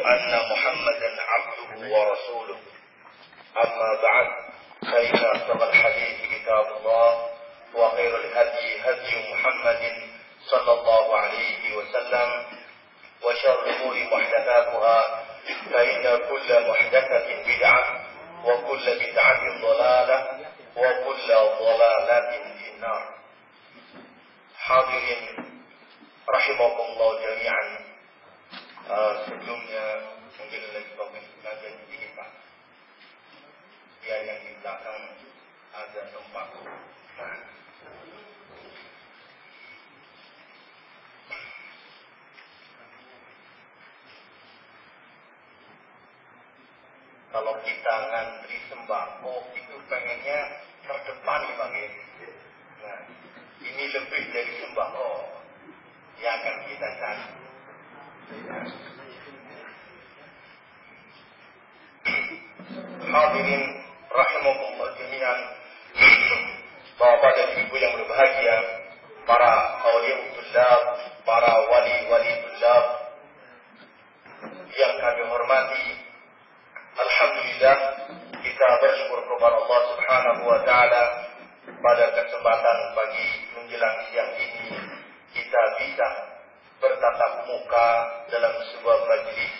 أن محمدا عبده ورسوله أما بعد فإن أصدق الحديث كتاب الله وخير الهدي هدي محمد صلى الله عليه وسلم وشر الأمور محدثاتها فإن كل محدثة بدعة وكل بدعة ضلالة وكل ضلالة في النار. Hadirin rahimakumullah jami'an. Sebelumnya mungkin lagi topik kajian sedikit Pak. Biar yang di belakang ada tempat. Nah, kalau kita ngantri sembako itu pengennya terdepan Bang ya. Nah, ini lebih dari sembako yang akan kita cari. Hadirin rahimakumullah jami'an, Bapak dan Ibu yang berbahagia, para awliya tullab, para wali-wali tullab yang kami hormati. Alhamdulillah kita bersyukur kepada Allah Subhanahu wa taala pada kesempatan pagi menjelang siang ini kita bisa bertatap muka dalam sebuah majelis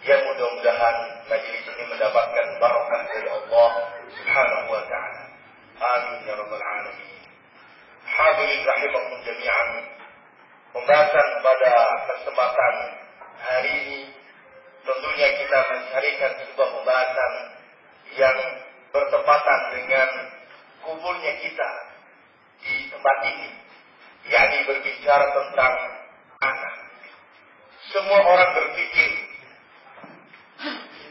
yang mudah-mudahan majelis ini mendapatkan barakah dari Allah Subhanahu wa taala. Amin ya rabbal alamin. Hadirin rahimakumullah jami'an. Pembahasan pada kesempatan hari ini tentunya kita mencarikan sebuah pembahasan yang bertepatan dengan kumpulnya kita di tempat ini, yakni berbicara tentang anak. Semua orang berpikir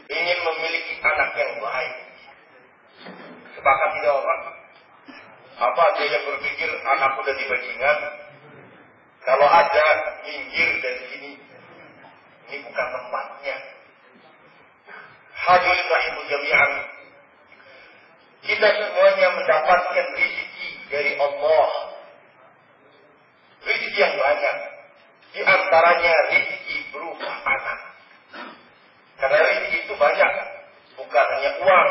ingin memiliki anak yang baik. Sepakat tidak orang? Apa ada yang berpikir anak udah di bajingan? Kalau ada, minggir dari sini. Ini bukan tempatnya. Hadirin rahimahumullah jami'an. Kita semuanya mendapatkan rezeki dari Allah. Rezeki yang banyak. Di antaranya rezeki berupa anak. Karena rezeki itu banyak. Bukan hanya uang.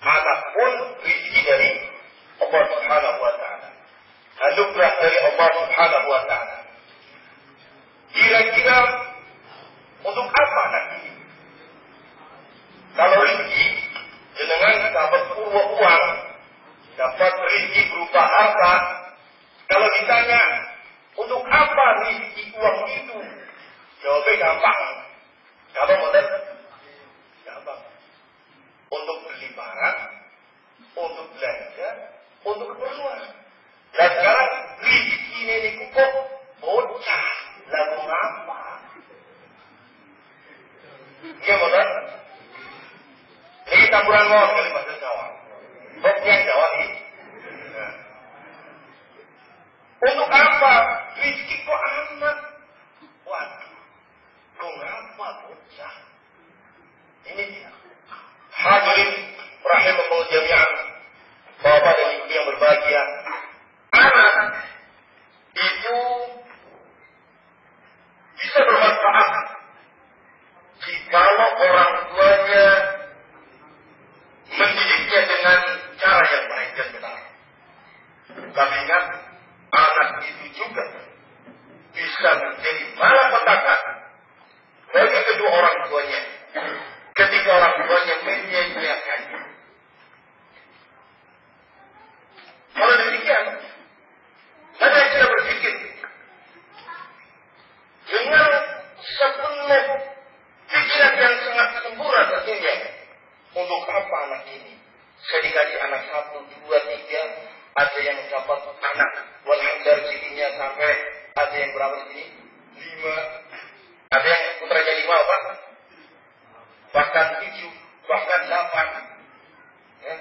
Anak pun rezeki dari Allah Subhanahu wa ta'ala. Anugerah dari Allah Subhanahu wa ta'ala. Kira-kira untuk apa anak ini? Kalau rezeki jenengan dapat uang, dapat rezeki berupa harta. Kalau ditanya untuk apa rezeki uang itu, jawabnya gampang. Gampang betul? Gampang. Untuk beli barang, untuk belanja, untuk keperluan. Dan sekarang rezeki ini kok bocah, lalu apa? Iya betul? Ini campuran ngomong kali bahasa Jawa. Boknya Jawa ini. Nah. Untuk apa? Rezeki kok anak? Waduh. Kok ngapa bocah? Ini dia. Hadirin rahimakumullah jami'an. Bapak dan Ibu yang berbahagia. Anak itu bisa bermanfaat jikalau orang tuanya mendidiknya dengan cara yang baik dan benar. Tapi ingat, anak itu juga bisa menjadi malapetaka bagi kedua orang tuanya ketika orang tuanya menyia-nyiakannya. Kalau demikian, saya tidak berpikir dengan sepenuh pikiran yang sangat sempurna tentunya. Untuk apa anak ini? Saya dikasih anak 1, 2, 3. Ada yang dapat anak walhamdulillah rezekinya sampai ada yang berapa di sini? 5. Ada yang putranya 5 apa? Bahkan 7, bahkan 8. Ya.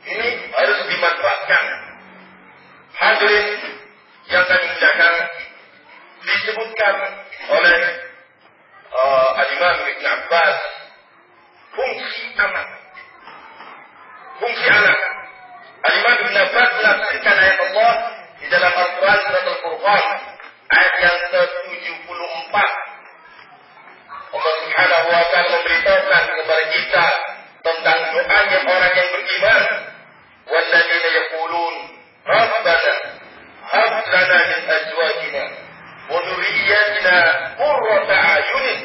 Ini harus dimanfaatkan. Hadirin yang kami muliakan, disebutkan oleh hanya orang yang beriman. Walladzina yaqulun rabbana hab lana min azwajina wa dhurriyyatina qurrata a'yunin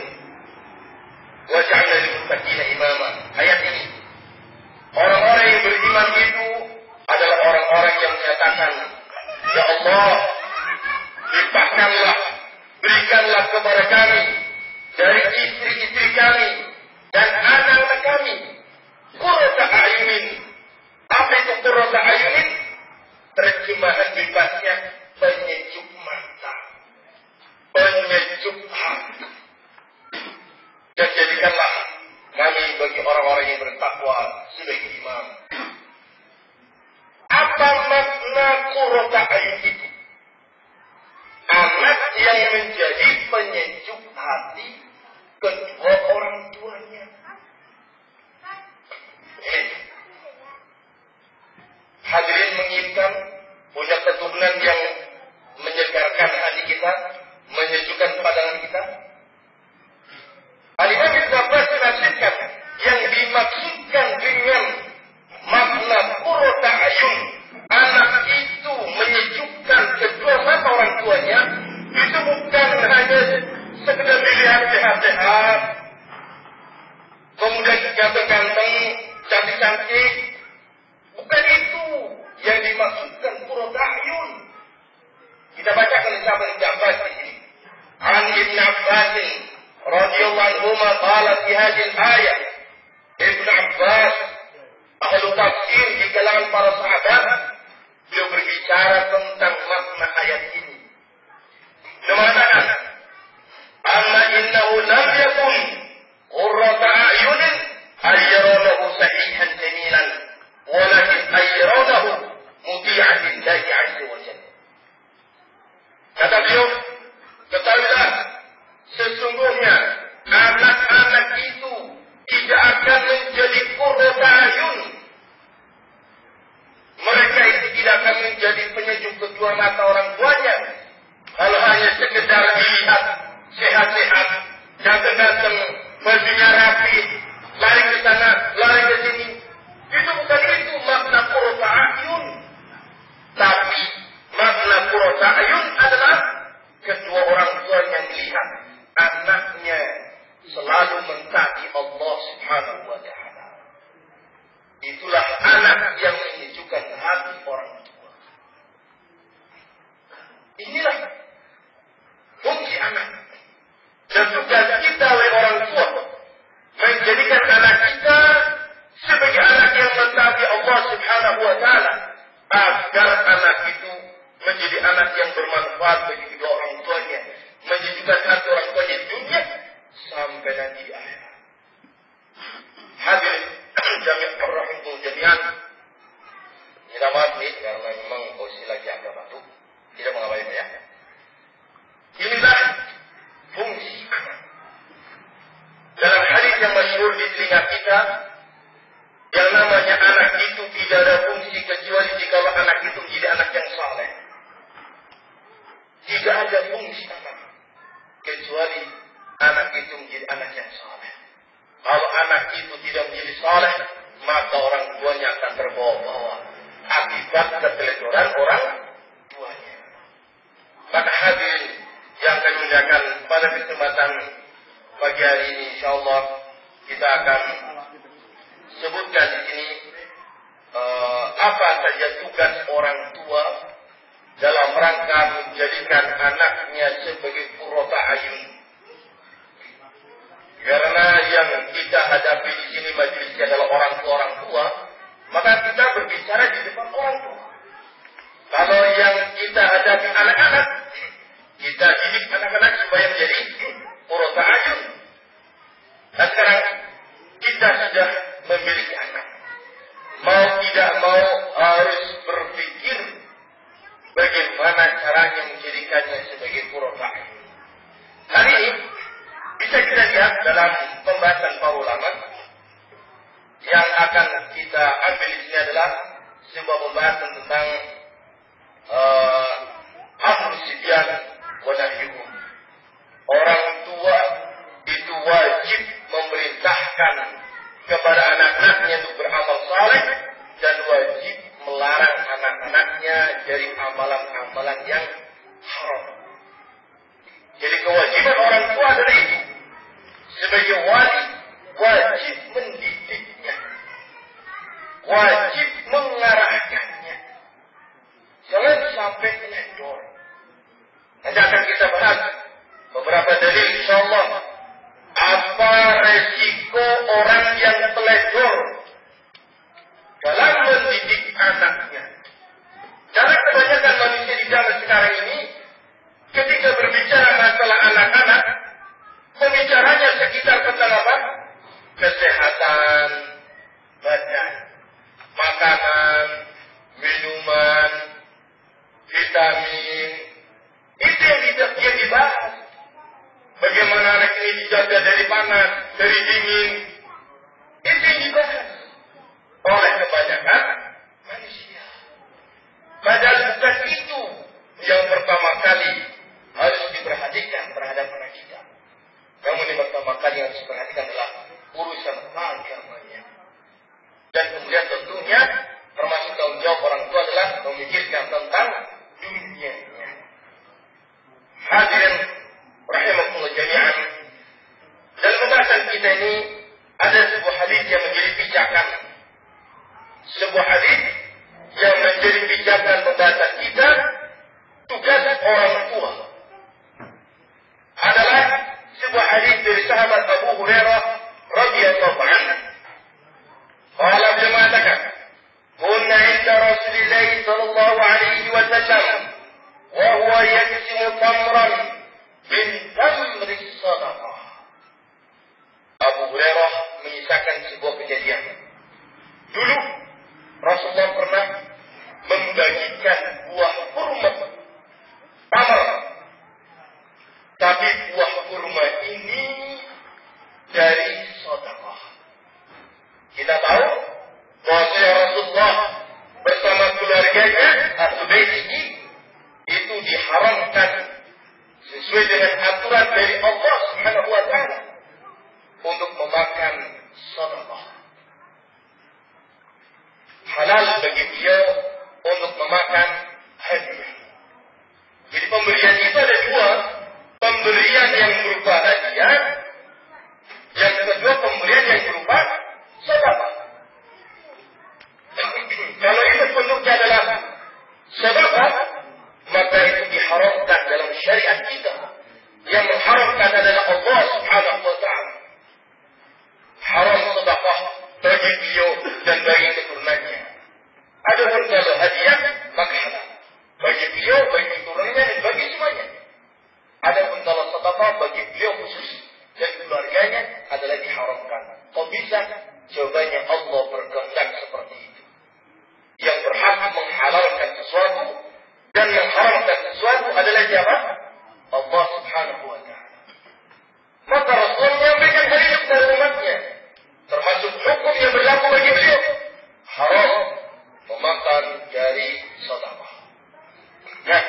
waj'alna lil muttaqina imama. Ayat ini, orang-orang yang beriman itu adalah orang-orang yang menyatakan, ya Allah, limpahkanlah, berikanlah kepada kami dari istri-istri kami dan anak-anak kami qurrata a'yunin. Apa itu qurrata a'yunin? Terjemahan bebasnya penyejuk mata, penyejuk hati. Dan jadikanlah kami bagi orang-orang yang bertakwa sebagai imam. Apa makna qurrata a'yun itu? Anak yang menjadi penyejuk hati kedua orang tuanya. Hadirin menginginkan punya keturunan yang menyegarkan hati kita, menyejukkan pandangan kita. Al-Imam Ibnu Abbas menafsirkan yang dimaksudkan dengan makna qurrata a'yun, anak itu menyejukkan kedua mata orang tuanya, itu bukan hanya sekedar dilihat sehat-sehat, kemudian ganteng-ganteng, cantik-cantik. Bukan itu yang dimaksudkan qurrata a'yun. Kita bacakan sama Ibnu Abbas di sini. An Ibnu Abbas radhiyallahu anhu qala fi hadhihi al-ayah. Ibnu Abbas, ahli tafsir di kalangan para sahabat, beliau berbicara tentang makna ayat ini. Dia mengatakan, "Amma innahu lam yakun qurrata a'yunin ayyarahu sahihan jamilan, walakin ayyarahu muti'an lillahi 'azza wa jalla." Kata beliau, ketahuilah, sesungguhnya anak-anak itu tidak akan menjadi qurrata a'yun. Mereka itu tidak akan menjadi penyejuk kedua mata orang tuanya. Kalau hanya sekedar dilihat sehat-sehat, ganteng-ganteng, bajunya rapi, lari ke sana, lari ke sini. Itu bukan itu makna qurrata a'yun. Tapi makna qurrata a'yun adalah kedua orang tuanya melihat anaknya selalu mentaati Allah Subhanahu wa ta'ala. Itulah anak yang menyejukkan hati orang tua. Inilah fungsi anak. Dan tugas kita oleh orang tua menjadikan anak kita sebagai anak yang mentaati Allah Subhanahu wa ta'ala, agar anak itu menjadi anak yang bermanfaat bagi kedua orang tuanya, menyejukkan hati orang tuanya di dunia sampai nanti di akhirat. Hadirin jami'an rahimahumullah jami'an. Kita maaf nih karena memang posisi lagi agak batuk, tidak mengapa ya. Inilah fungsi anak. Dalam hadis yang masyhur di telinga kita, yang namanya anak itu tidak ada fungsi kecuali jika anak itu menjadi anak yang saleh. Tidak ada fungsi anak kecuali anak itu menjadi anak yang saleh. Kalau anak itu tidak menjadi saleh, maka orang tuanya akan terbawa-bawa akibat keteledoran orang tuanya. Maka hadirin yang kami muliakan, pada kesempatan pagi hari ini insyaallah kita akan sebutkan di sini apa saja tugas orang tua dalam rangka menjadikan anaknya sebagai qurrata a'yun. Karena yang kita hadapi di sini majelisnya adalah orang tua, maka kita berbicara di depan orang tua. Kalau yang kita hadapi anak-anak, kita didik anak-anak supaya menjadi qurrata a'yun. Dan sekarang kita sudah memiliki anak. Mau tidak mau harus berpikir bagaimana caranya menjadikannya sebagai qurrata a'yun. Hari ini bisa kita lihat dalam pembahasan para ulama yang akan kita ambil di sini adalah sebuah pembahasan tentang amru sibyan wa nahyuhum. Orang tua itu wajib memerintahkan kepada anak-anaknya untuk beramal saleh dan wajib melarang anak-anaknya dari amalan-amalan yang haram. Jadi kewajiban orang tua adalah itu. Sebagai wali wajib mendidiknya, wajib mengarahkannya, jangan sampai menyedor. Nanti akan kita bahas beberapa dalil insyaallah. Apa resiko orang yang teledor dalam mendidik anaknya? Karena kebanyakan manusia di zaman sekarang ini ketika berbicara masalah anak-anak, pembicaranya sekitar tentang apa? Kesehatan badan, makanan, minuman, vitamin. Itu yang dibahas. Bagaimana anak ini dijaga dari panas, dari dingin. Itu yang dibahas oleh kebanyakan manusia. Padahal bukan itu yang pertama kali harus diperhatikan terhadap anak kita. Namun yang pertama kali yang harus diperhatikan adalah urusan agamanya. Dan kemudian tentunya termasuk tanggung jawab orang tua adalah memikirkan tentang dunianya. Hadirin rahimakumullah jami'an. Dalam pembahasan kita ini ada sebuah hadis yang menjadi pijakan. Sebuah hadis yang menjadi pijakan pembahasan kita. Tugas orang tua adalah sebuah hadis dari sahabat Abu Hurairah radhiyallahu anhu. Qala beliau mengatakan, "Kunna 'inda Rasulillah sallallahu alaihi wasallam wa huwa yaqsimu tamran min tamri sadaqah." Abu Hurairah mengisahkan sebuah kejadian. Dulu Rasulullah pernah membagikan buah kurma tamar. Tapi buah kurma ini dari sedekah. Kita tahu bahwa Rasulullah bersama keluarganya atau baitihi itu diharamkan sesuai dengan aturan dari Allah Subhanahu wa taala untuk memakan sedekah. Halal bagi beliau untuk memakan hadiah. Jadi pemberian itu ada dua. Pemberian yang berupa hadiah. Yang kedua pemberian yang berupa sedekah. Kalau itu bentuknya adalah sedekah, maka itu diharamkan dalam syariat kita. Yang mengharamkan adalah Allah Subhanahu wa taala. Haram sedekah bagi beliau dan bagi keturunannya. Adapun kalau hadiah, maka halal bagi beliau, bagi keturunannya dan bagi semuanya. Adapun kalau sedekah bagi beliau khusus dan keluarganya adalah diharamkan. Kok bisa? Jawabannya Allah berkehendak seperti itu. Yang berhak menghalalkan sesuatu dan mengharamkan sesuatu adalah siapa? Allah Subhanahu wa taala. Maka Rasul menyampaikan hal ini kepada umatnya, termasuk hukum yang berlaku bagi beliau. Haram memakan dari sedekah. Nah,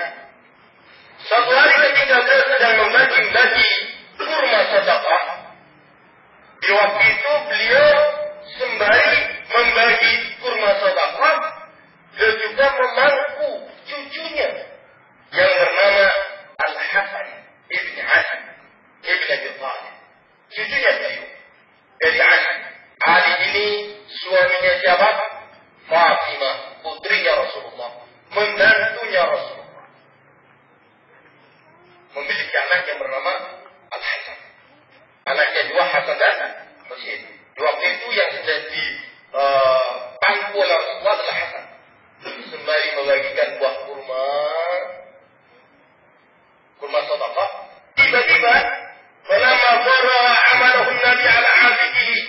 suatu hari ketika beliau sedang membagi kurma sedekah, di waktu itu beliau sembari membagi kurma sedekah, beliau juga memangku cucunya yang bernama Al-Hasan ibn Ali ibn Abi Thalib. Cucunya beliau dari Ali. Ali ini suaminya siapa? Fatimah, putrinya Rasulullah, membantunya Rasulullah. Memiliki anak yang bernama Al-Hasan. Anaknya dua, Hasan dan Husain. Di waktu itu yang sudah dipangku oleh Rasulullah adalah Hasan. Sembari membagikan buah kurma sedekah, tiba-tiba falamma dhara amalahu Nabi ala abidihi,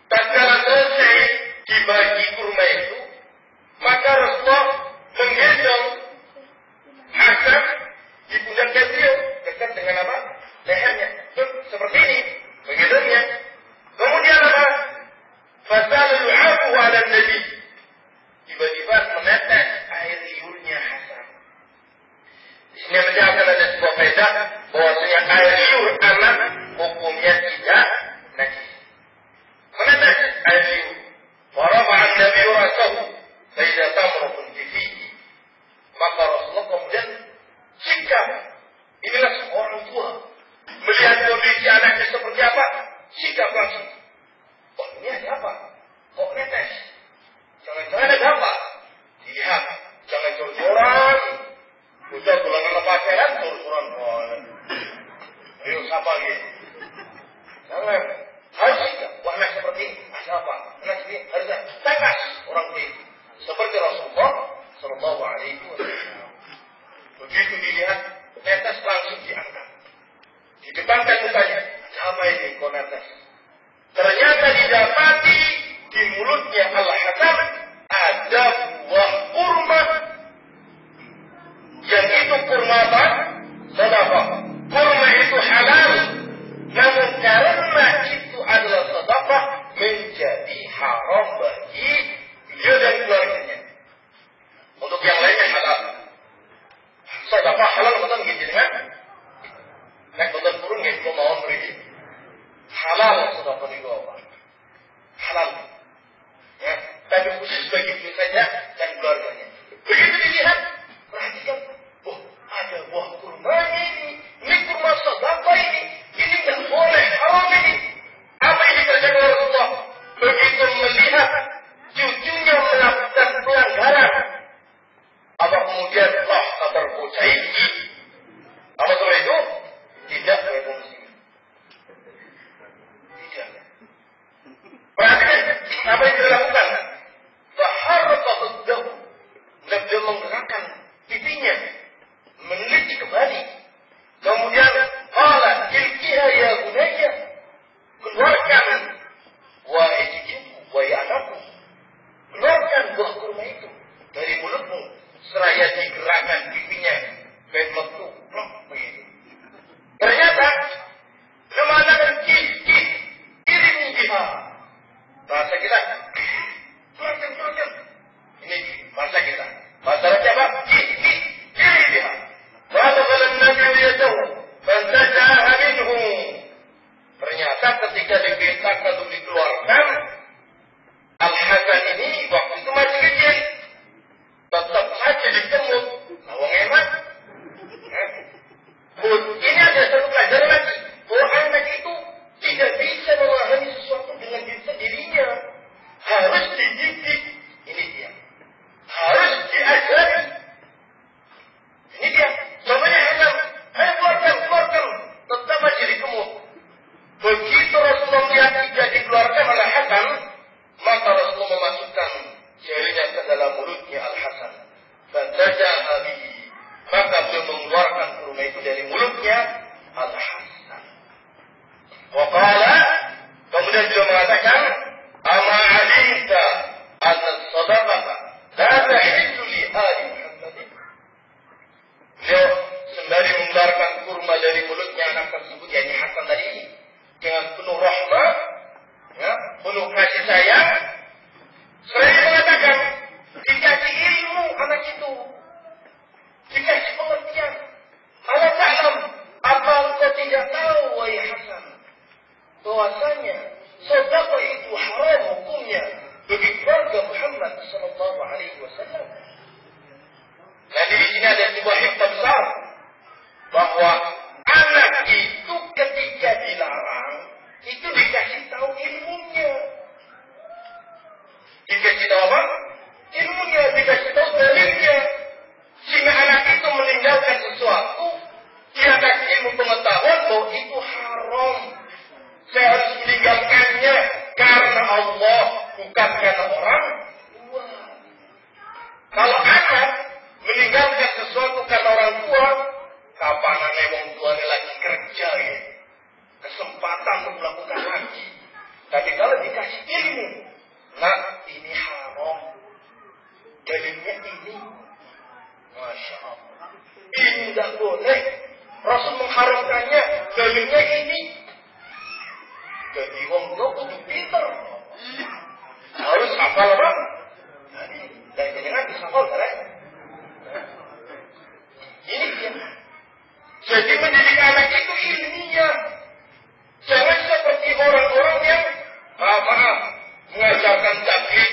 tatkala selesai dibagi kurma itu, maka Rasulullah menggendong Hasan di pundaknya beliau dekat dengan apa? Lehernya. Seperti ini menggendongnya. Kemudian apa? Fasa disapa gitu. Jangan. Harus tidak. Warna seperti ini. Siapa? Warna seperti ini. Harusnya. Tegas orang begitu. Seperti Rasulullah Sallallahu Alaihi Wasallam. Begitu dilihat, netes langsung diangkat. Didekatkan mukanya. Siapa ini kau netes? Ternyata didapati di mulutnya Al-Hasan ada buah kurma. Yang itu kurma apa? Sedekah. Kurma itu halal. Namun karena itu adalah sedekah menjadi haram bagi dia dan keluarganya. Untuk yang lainnya halal. Sedekah halal betul gitu kan? Nek betul turun gitu mau beri. Halal sedekah itu apa? Halal. Ya, tapi khusus bagi dia saja dan keluarganya. Begitu dilihat, perhatikan. Oh, ada buah kurma ini. Ini kurma sedekah ini. Ini tidak boleh haram ini. Apa yang dikerjakan Rasulullah? Begitu melihat cucunya melakukan pelanggaran. Apa kemudian kabar bocah ini? Apa seperti itu? Tidak berfungsi. Tidak. Perhatikan apa yang dilakukan. Faharraqahu ad-daw. Dia menggerakkan pipinya, meneliti kembali. Kemudian qala ilqiha ya bunayya. Keluarkan wahai cucuku, wahai anakku. Keluarkan buah kurma itu dari mulutmu. Seraya digerakkan pipinya. Baik metu, plok begitu. Ternyata mengatakan kis, iringi dia. Bahasa kita, keluarkan. Ini bahasa kita. Bahasa Arabnya apa? Kis, iringi dia. Bahasa kalau Nabi yadahu, fantajaha minhu. Ternyata ketika diperintahkan untuk dikeluarkan, Al-Hasan ini waktu itu masih kecil. Tetap saja dikemut. Lawang enak. Ini ada satu pelajaran lagi. Bahwa anak itu tidak bisa memahami sesuatu dengan dirinya. Harus dididik. Ini dia. Harus diajari. Ini dia. Contohnya Hasan. Ayo keluarkan. Tetap saja dikemut. Begitu Rasulullah melihat tidak dikeluarkan oleh Hasan, maka Rasulullah memasukkan jarinya ke dalam mulutnya Al-Hasan. Dan daja'a bihi. Maka beliau mengeluarkan kurma itu dari mulutnya Al-Hasan. Wa qala, kemudian beliau mengatakan, ama alimta anna sadaqata la tahillu li ali Muhammadin. Beliau sembari mengeluarkan kurma dari mulutnya anak tersebut, yakni Hasan tadi, dengan penuh rahmat, ya, penuh kasih sayang. Saya mengatakan, dikasih ilmu anak itu, dikasih pengertian. Ala ta'lam, apa engkau tidak tahu, wahai Hasan, bahwasanya sedekah itu haram hukumnya bagi keluarga Muhammad sallallahu alaihi wasallam. Nah, di sini ada sebuah hikmah besar bahwa anak itu ketika dilarang itu dikasih tahu ilmunya. Dikasih tahu apa? Ilmunya, dikasih tahu dalilnya. Sehingga anak itu meninggalkan sesuatu, dia kasih ilmu pengetahuan bahwa itu haram. Saya harus meninggalkannya karena Allah, bukan karena orang tua. Kalau anak meninggalkan sesuatu karena orang tua, kapan anak orang tuanya lagi kerja ya? Kesempatan untuk melakukan lagi. Tapi kalau dikasih ilmu, nah ini haram. Dalilnya ini. Masya Allah. Ini tidak boleh. Rasul mengharamkannya. Dalilnya ini. Jadi orang tua kudu pintar. Harus hafal apa? Dan jangan dihafal kan? Ini dia. Jadi mendidik anak itu ilmiah. Jangan seperti orang-orang yang maaf mengajarkan taklid,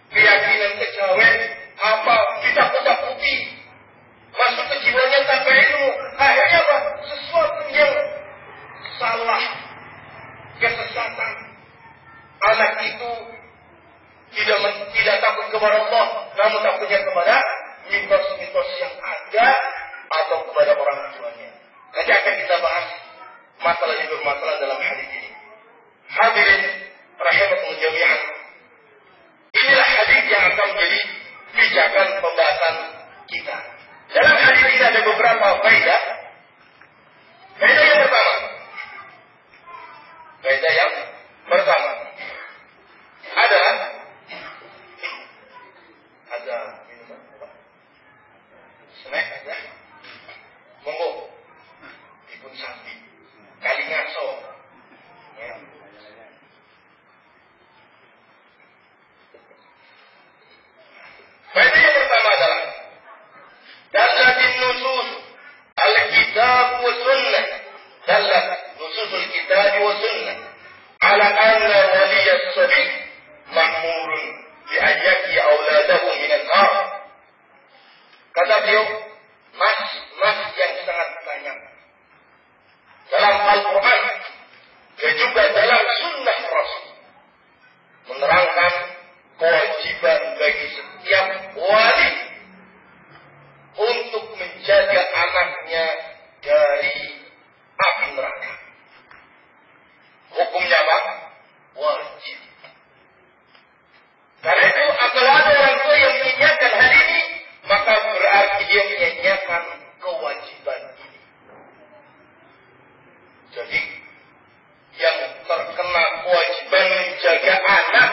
keyakinan kejawen, apa kitab-kitab putih, masuk ke jiwanya tanpa ilmu. Akhirnya apa? Sesuatu yang salah, kesesatan, masalah yang bermasalah dalam hadis ini. Hadirin rahimakumullah jami'an. Inilah hadis yang akan menjadi pijakan pembahasan kita. Dalam hadis ini ada beberapa faedah. Faedah yang pertama. Adalah ada minuman apa? Snack ada. Monggo. Dipun sambi. Kali ngaso. Ya. Faedah yang pertama adalah dalatin nusus al-kitab wa sunnah. Dalat nusus al-kitab wa sunnah ala anna waliyas sabi ma'murun bi ayyaki auladahu minan nar. Kata beliau, nas yang sangat banyak dalam Al-Quran dan juga dalam sunnah Rasul menerangkan kewajiban bagi setiap wali untuk menjaga anaknya dari api neraka. Hukumnya apa? Wajib. Karena itu apabila ada orang tua yang menyanyiakan hal ini, maka berarti dia menyanyiakan kewajiban ini. Jadi yang terkena kewajiban menjaga anak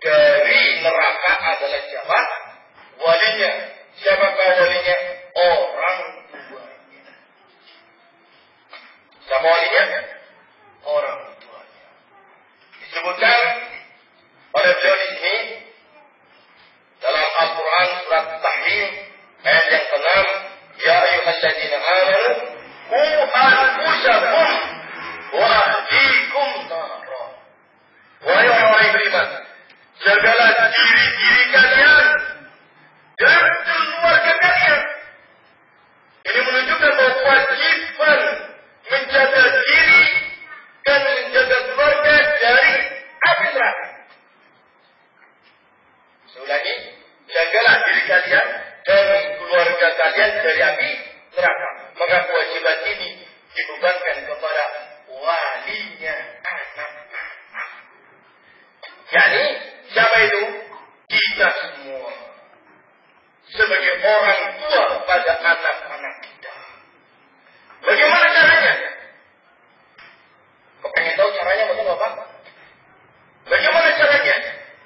dari neraka adalah siapa? Walinya. Siapakah walinya? Orang tuanya. Siapa walinya? Orang tuanya. Disebutkan oleh beliau di sini dalam Al-Quran surat Tahrim ayat yang ke-6, ya ayyuhalladzina amanu qu anfusakum wa ahlikum nara. Wahai orang beriman, jagalah diri kalian dan keluarga kalian. Ini menunjukkan bahwa kewajiban menjaga diri dan menjaga keluarga dari api neraka. Seulangi, jagalah diri kalian dan keluarga kalian dari api neraka. Maka kewajiban ini dibebankan kepada walinya anak-anak. Yani siapa itu? Kita semua sebagai orang tua pada anak-anak kita. Bagaimana caranya? Kau pengen tahu caranya betul Bapak? Bagaimana caranya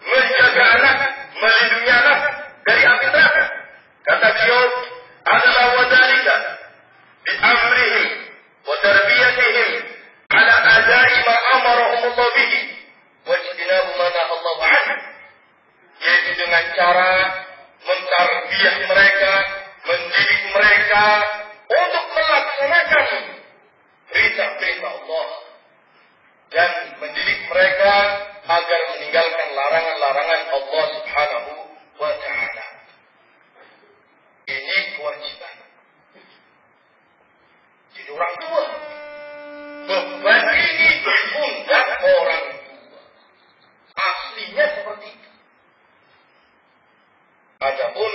menjaga anak, melindungi anak dari api neraka? Kata beliau, adalah wadalika bi amrihim wa tarbiyatihim ala adai ma amarahumullah bihi wa ijtinabu ma nahallahu anhu. Yaitu dengan cara mentarbiyah mereka, mendidik mereka untuk melaksanakan perintah-perintah Allah dan mendidik mereka agar meninggalkan larangan-larangan Allah Subhanahu wa ta'ala. Ini kewajiban. Jadi orang tua, beban ini dipundak orang tua. Aslinya seperti itu. Adapun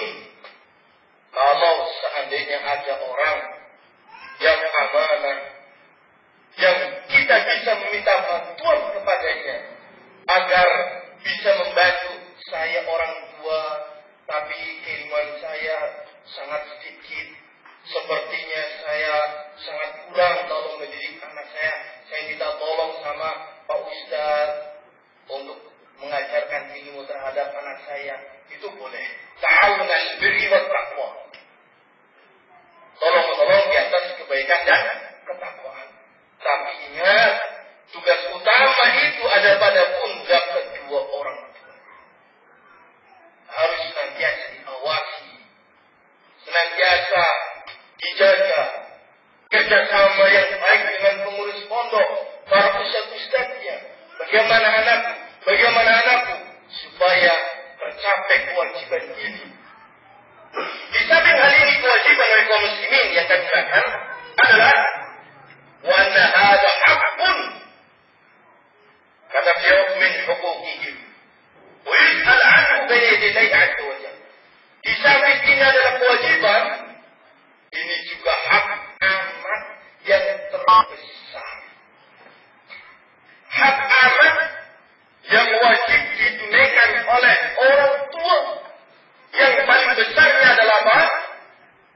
kalau seandainya ada orang yang amanah, yang kita bisa meminta bantuan kepadanya agar bisa membantu, saya orang tua tapi kiriman saya sangat sedikit, sepertinya saya sangat kurang tolong mendidik anak saya minta tolong sama Pak Ustaz untuk mengajarkan ilmu terhadap anak saya. Itu boleh. Ta'awunal birri wat taqwa. Tolong-tolong di atas kebaikan dan ketakwaan. Tapi ingat, tugas utama itu ada pada pundak kedua orang tua. Harus senantiasa diawasi, senantiasa dijaga. Kerjasama yang baik dengan pengurus pondok, para ustaz-ustaznya. Bagaimana anakku, supaya tercapai kewajiban ini. Di samping hal ini, kewajiban oleh kaum muslimin yang kami katakan adalah wa anna hadza haqqun. Kata beliau, min huquqihim wa yus'al anhu bayna yaday azza wa jalla. Di samping ini adalah kewajiban, ini juga hak anak yang besar. Hak anak yang wajib ditunaikan oleh orang tua yang paling besarnya adalah apa?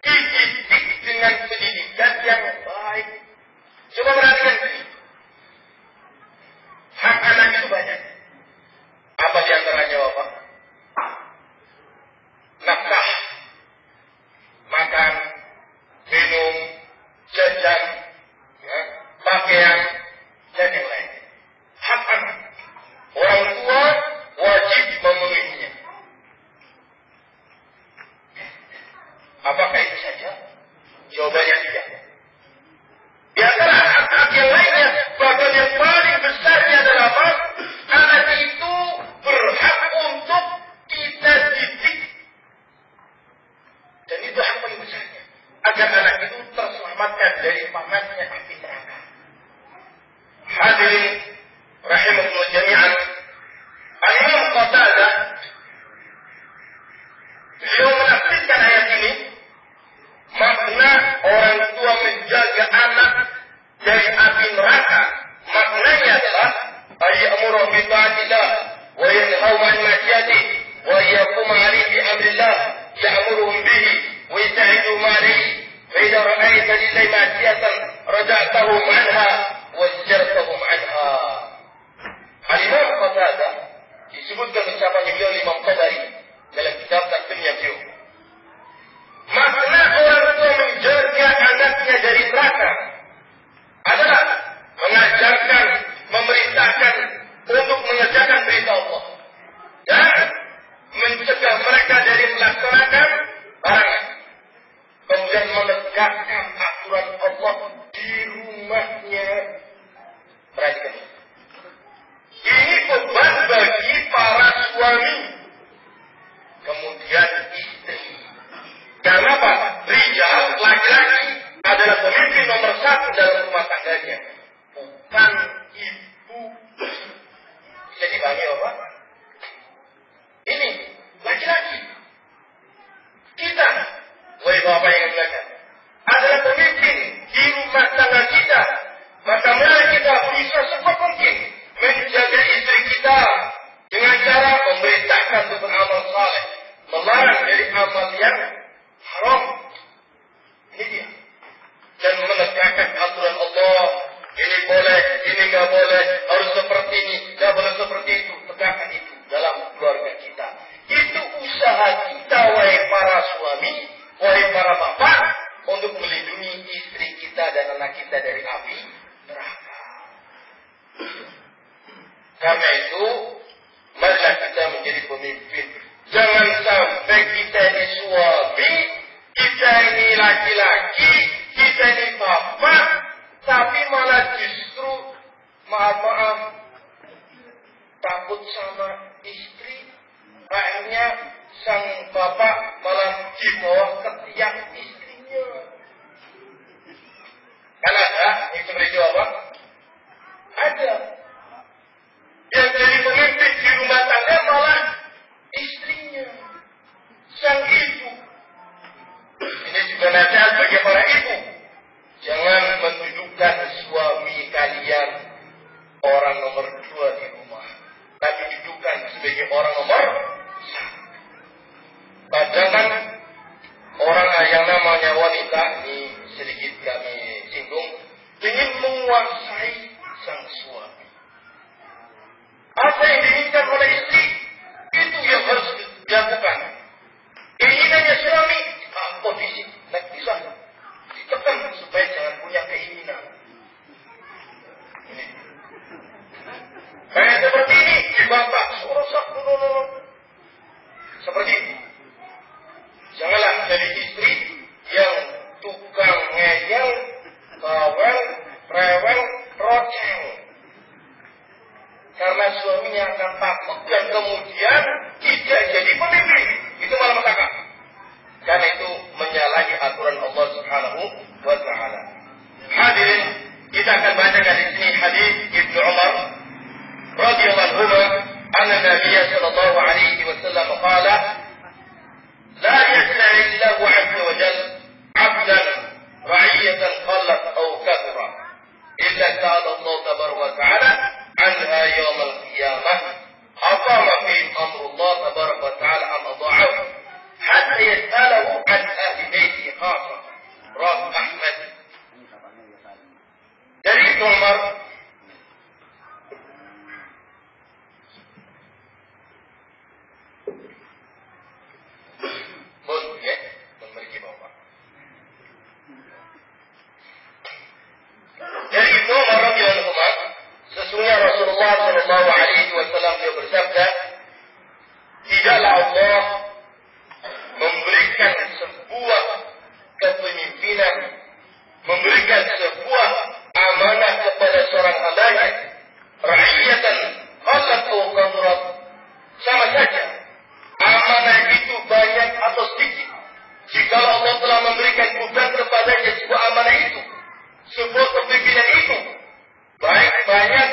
Dididik dengan pendidikan yang baik. Coba perhatikan ini. Hak anak itu banyak. Apa di antaranya Bapak? Nafkah, makan, minum, jajan, ya, pakaian, dan yang lain. Hak anak. Orang tua wajib memenuhinya. Apakah itu saja? Jawabannya tidak. Di antara hak-hak yang lainnya, bahkan yang paling besarnya adalah apa? Anak itu berhak untuk kita didik. Dan itu hak paling besarnya. Agar anak itu terselamatkan dari panasnya api neraka. Hadirin rahimahullah jami'an. Al-Imam Qatadah beliau menafsirkan ayat ini, makna orang tua menjaga anak dari api neraka. Maknanya adalah ayyamuru bi ta'atillah wa yanhaw 'an ma'siyatih wa yaqum 'alaihi bi amrillah ya'muruhum bihi wa yasta'inu ma'alayhi fa idza ra'aita lillahi ma'siyatan raja'tahum 'anha wa jartahum 'anha. Al-Imam Qatadah disebutkan ucapan beliau Imam Tabari dalam kitab tafsirnya beliau. Makna orang tua menjaga anaknya dari neraka adalah mengajarkan, memerintahkan untuk mengerjakan perintah Allah dan mencegah mereka dari melaksanakan larangan. Kemudian menegakkan aturan Allah di rumahnya. Perhatikan. Ini beban bagi para suami. Kemudian istri. Karena apa? Rijal, laki-laki adalah pemimpin nomor 1 dalam rumah tangganya. Bukan ibu. Bisa dipahami apa? Ini laki-laki. Kita, wahai bapak yang belajar, adalah pemimpin di rumah tangga kita. Maka mari kita bisa sekuat mungkin menjaga istri kita dengan cara memerintahkan untuk beramal saleh, melarang dari amal yang haram. Ini dia. Dan menegakkan aturan Allah. Ini boleh, ini nggak boleh, harus seperti ini, nggak boleh seperti itu. Tegakkan itu dalam keluarga kita. Itu usaha kita, wahai para suami, wahai para bapak, untuk melindungi istri kita dan anak kita dari api neraka. Karena itu, marilah kita menjadi pemimpin. Jangan sampai kita ini suami, kita ini laki-laki, kita ini bapak, tapi malah justru maaf takut sama istri. Akhirnya sang bapak malah di bawah ketiak istrinya. Kan ada yang seperti itu apa? Ada. Yang jadi pemimpin di rumah tangga malah istrinya, sang ibu. Ini juga nasihat bagi para ibu. Jangan mendudukkan suami kalian orang nomor 2 di rumah, tapi dudukkan sebagai orang nomor 1. Kadang kan orang yang namanya wanita, ini sedikit kami singgung, ingin menguasai sang suami. Apa yang diinginkan oleh istri, itu yang harus dilakukan. Keinginannya suami, posisi naik di sana, ditekan supaya jangan punya keinginan. Ini. Kayak seperti ini, dibantah, rusak, seperti ini. Janganlah jadi istri yang tukang ngeyel, bawel, rewel, roceng. Karena suaminya akan takut dan kemudian tidak jadi pemimpin. Itu malah petaka. Karena itu menyalahi aturan Allah Subhanahu wa Ta'ala. Hadirin, kita akan bacakan di sini hadis Ibnu Umar radhiyallahu anhu, anna Nabiy sallallahu alaihi wasallam qala, la yasna'i Allahu 'azza wa jalla 'abdan ra'iyatan qallat aw kathra Umar memiliki Umar. Dari Ibnu Umar radhiyallahu anhu, sesungguhnya Rasulullah sallallahu alaihi wasallam dia bersabda, tidaklah Allah memberikan sebuah kepemimpinan, memberikan sebuah amanah kepada seorang hambanya, ra'iyatan qalat aw kathrat, sama saja amanah itu banyak atau sedikit. Jika Allah telah memberikan beban kepadanya sebuah amanah itu, sebuah kepemimpinan itu, baik banyak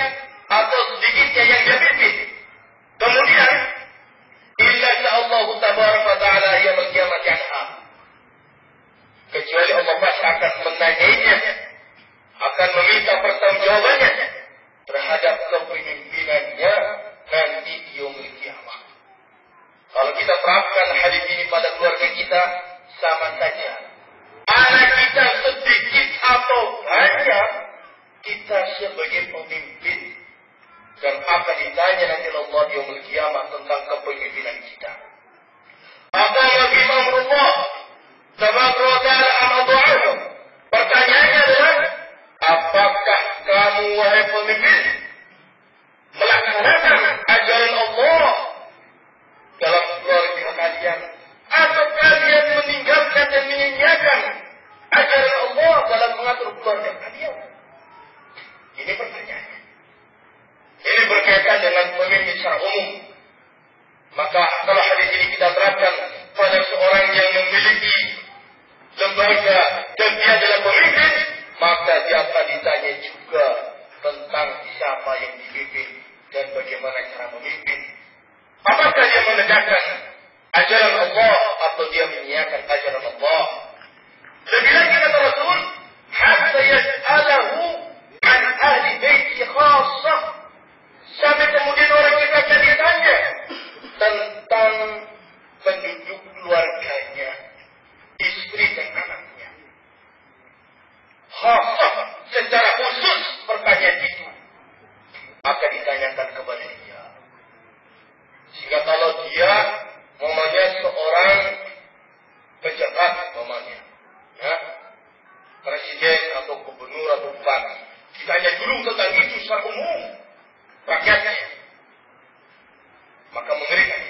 atau sedikitnya yang dia pimpin, kemudian illa Allah tabaraka wa ta'ala yaumil qiyamati anha, kecuali Allah pasti akan menanyainya, akan meminta pertanggungjawabannya terhadap kepemimpinannya nanti di yaumil qiyamah. Kalau kita terapkan hadis ini pada keluarga kita, sama saja anak kita sedikit atau banyak, kita sebagai pemimpin dan akan ditanya nanti Allah di yaumil qiyamah tentang kepemimpinan kita. Apakah bimamrullah tabaraka wa ta'ala am adha'ahu? Pertanyaannya adalah, apakah kamu wahai pemimpin melaksanakan ajaran Allah dalam keluarga kalian, atau kalian meninggalkan dan menyanyiakan ajaran Allah dalam mengatur keluarga kalian? Ini pertanyaannya. Ini berkaitan dengan pemimpin secara umum. Maka kalau hadis ini kita terapkan pada seorang yang memiliki lembaga dan dia adalah pemimpin, maka dia akan ditanya juga tentang siapa yang dipimpin dan bagaimana cara memimpin. Apakah dia menegakkan ajaran Allah atau dia menyiarkan ajaran Allah? Lebih lagi kata Rasul, hatta yas'alahu an ahli baiti khassah, sampai kemudian orang kita akan ditanya tentang penduduk keluarganya, istri dan anaknya. Khassah, secara khusus pertanyaan itu akan ditanyakan kepada dia. Sehingga kalau dia momennya seorang pejabat, momennya ya, presiden atau gubernur atau bupati, ditanya dulu tentang itu secara umum rakyatnya, maka mengerikan.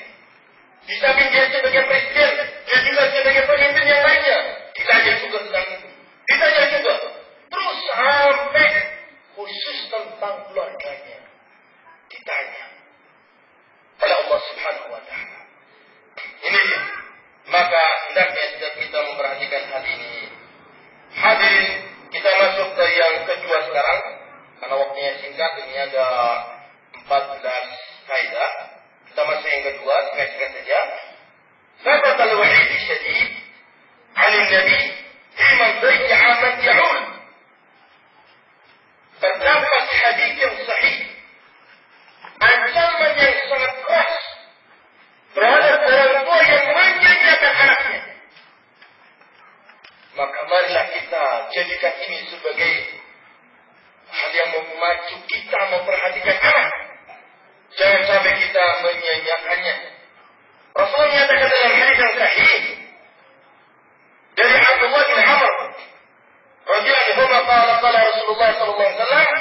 Di samping dia sebagai presiden, dia juga sebagai pemimpin yang lainnya, ditanya juga tentang itu, ditanya juga terus sampai khusus tentang keluarganya ditanya oleh Allah Subhanahu wa ta'ala. Ini dia. Maka hendaknya kita memperhatikan hal ini. Hadirin, kita masuk ke yang kedua sekarang, karena waktunya singkat, ini ada 14 kaidah. Kita masuk yang kedua, singkat saja. Sahabat al-wa'id syadid 'ala Nabi fi man dayya'a man ya'ul. Terdapat hadis yang sahih, ancaman yang sangat keras terhadap orang tua yang menyanyiakan anaknya. Maka marilah kita jadikan ini sebagai hal yang memacu kita memperhatikan anak. Jangan sampai kita menyanyiakannya. Rasulullah menyatakan dalam hadis yang sahih dari Abdullah bin Amr radhiyallahu anhu, qala Rasulullah sallallahu alaihi wasallam,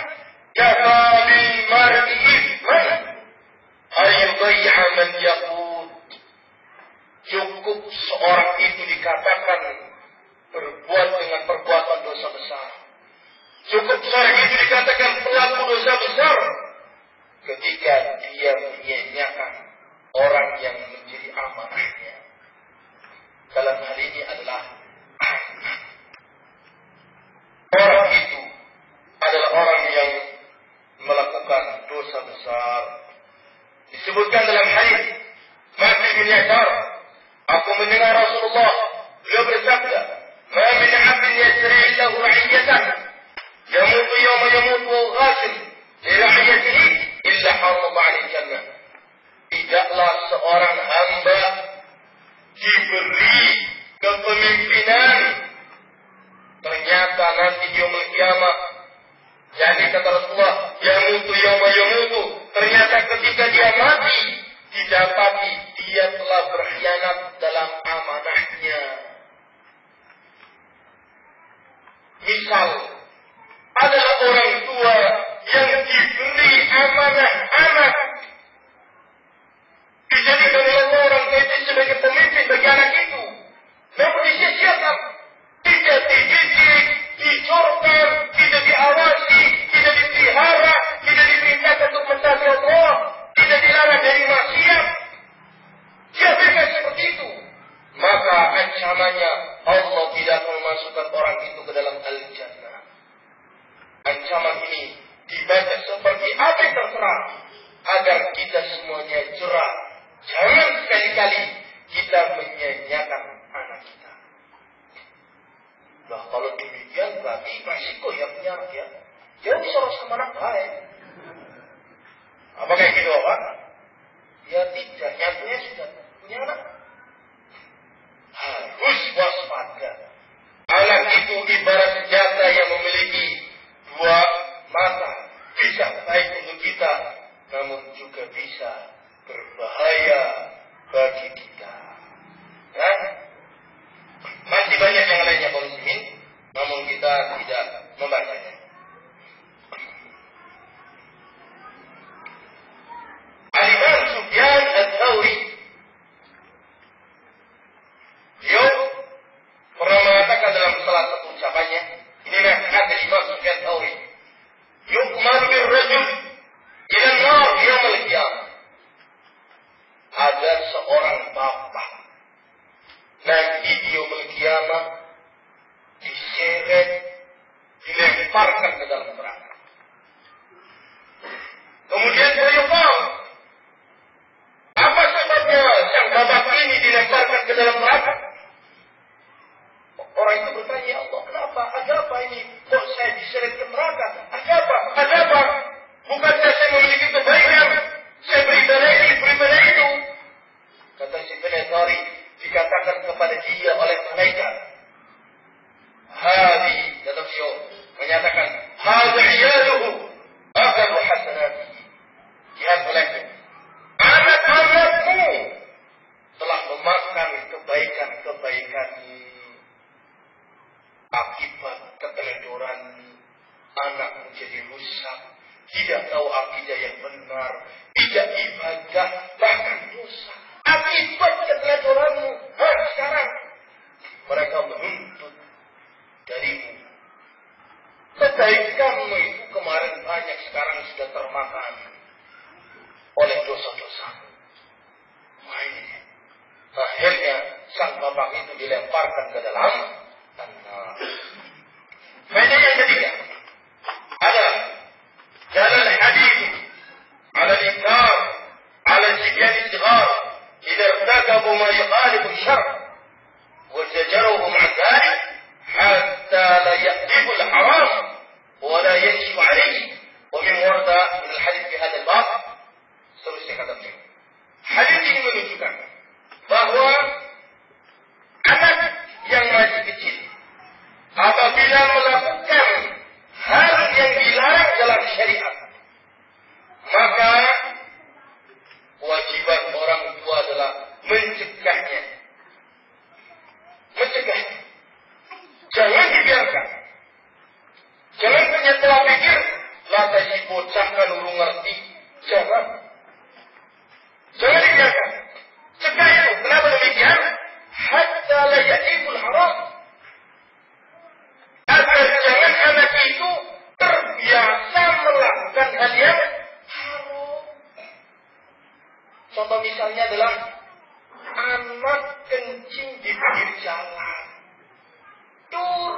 kafa bil mar'i ithman ay yudayya man yaqut. Cukup seorang itu dikatakan berbuat dengan perbuatan dosa besar. Cukup seorang itu dikatakan pelaku dosa besar ketika dia menyanyiakan orang yang menjadi amanahnya. Dalam hal ini adalah anak. Orang itu adalah orang yang melakukan dosa besar. Disebutkan dalam hadis Ma'qil bin Yasar, aku mendengar Rasulullah beliau bersabda, "Ma min 'abdin yasri lahu ra'iyatan yamutu yawma yamutu ghasil li ra'iyatihi illa harrama 'alaihi jannah." Tidaklah seorang hamba diberi kepemimpinan, ternyata nanti di yaumul qiyamah, jadi amanah anak. Dijadikan oleh orang itu sebagai pemimpin bagi anak itu. Namun disia-siakan. Tidak dididik, dicurkan, tidak diawasi, tidak dipelihara, tidak diperintahkan untuk mentaati Allah, tidak dilarang dari maksiat. Dia bebas seperti itu. Maka ancamannya Allah tidak memasukkan orang itu ke dalam al-jannah. Ancaman ini dibaca seperti api terserang agar kita semuanya jerah. Jangan sekali-kali kita menyanyiakan anak kita. Nah, kalau demikian berarti resiko yang punya anak ya. Dia bisa sama anak baik. Apa kayak gitu Pak? Ya tidak, yang punya sudah punya anak. Harus waspada. Anak itu ibarat senjata yang memiliki dua mata. Bisa baik untuk kita, namun juga bisa berbahaya bagi kita. Kan? Masih banyak yang lainnya kaum muslimin, namun kita tidak membacanya. Al-Imam Sufyan Ats-Tsauri beliau pernah mengatakan dalam salah satu ucapannya, ini nasihat dari Imam Sufyan Ats-Tsauri, yuqmalu bir-rajul ila an-nar yaum al-qiyamah. Ada seorang bapak nanti di yaum al-qiyamah diseret, dilemparkan ke dalam neraka. Kemudian beliau, apa sebabnya sang bapak ini dilemparkan ke dalam neraka? Orang itu bertanya, ya Allah, kenapa? Ada apa ini? Kok saya diseret ke neraka? Ada apa? Ada apa? Bukankah saya memiliki kebaikan? Saya beribadah ini, beribadah itu. Kata si Ats-Tsauri, dikatakan kepada dia oleh malaikat, Hadi, kata beliau, menyatakan, Hadi iyaluhu, akhadu hasanati. Lihat olehnya, anak-anakmu telah memakan kebaikan-kebaikan. Akibat keteledoran, anak menjadi rusak, tidak tahu akidah yang benar, tidak ibadah, bahkan dosa. Akibat keteledoranmu, sekarang mereka menuntut darimu. Kebaikanmu itu kemarin banyak, sekarang sudah termakan oleh dosa-dosa. Akhirnya sang bapak itu dilemparkan ke dalam tanah. Faedah yang ketiga ada jalan hadis ala al-inkar ala al-sibyan al-sighar idza irtakabu ma yukhalifu al-syar' wa zajaruhum 'an dhalik hatta la ya'tibu al-haram wa la yanshifu 'alayhi wa min warda min al-hadith fi hadha al-bab. Seterusnya kata beliau, hadis ini menunjukkan bahwa anak yang masih kecil apabila melakukan hal yang dilarang dalam syariat, maka kewajiban orang tua adalah mencegahnya. Jangan dibiarkan. Jangan punya pola pikir, lantas si bocah kan urung ngerti. Jangan dibiarkan. Cegah itu. Kenapa demikian? Hatta la ya'ibul haram. Agar jangan anak itu terbiasa melakukan hal yang haram. Contoh misalnya adalah anak kencing di pinggir jalan. Tur.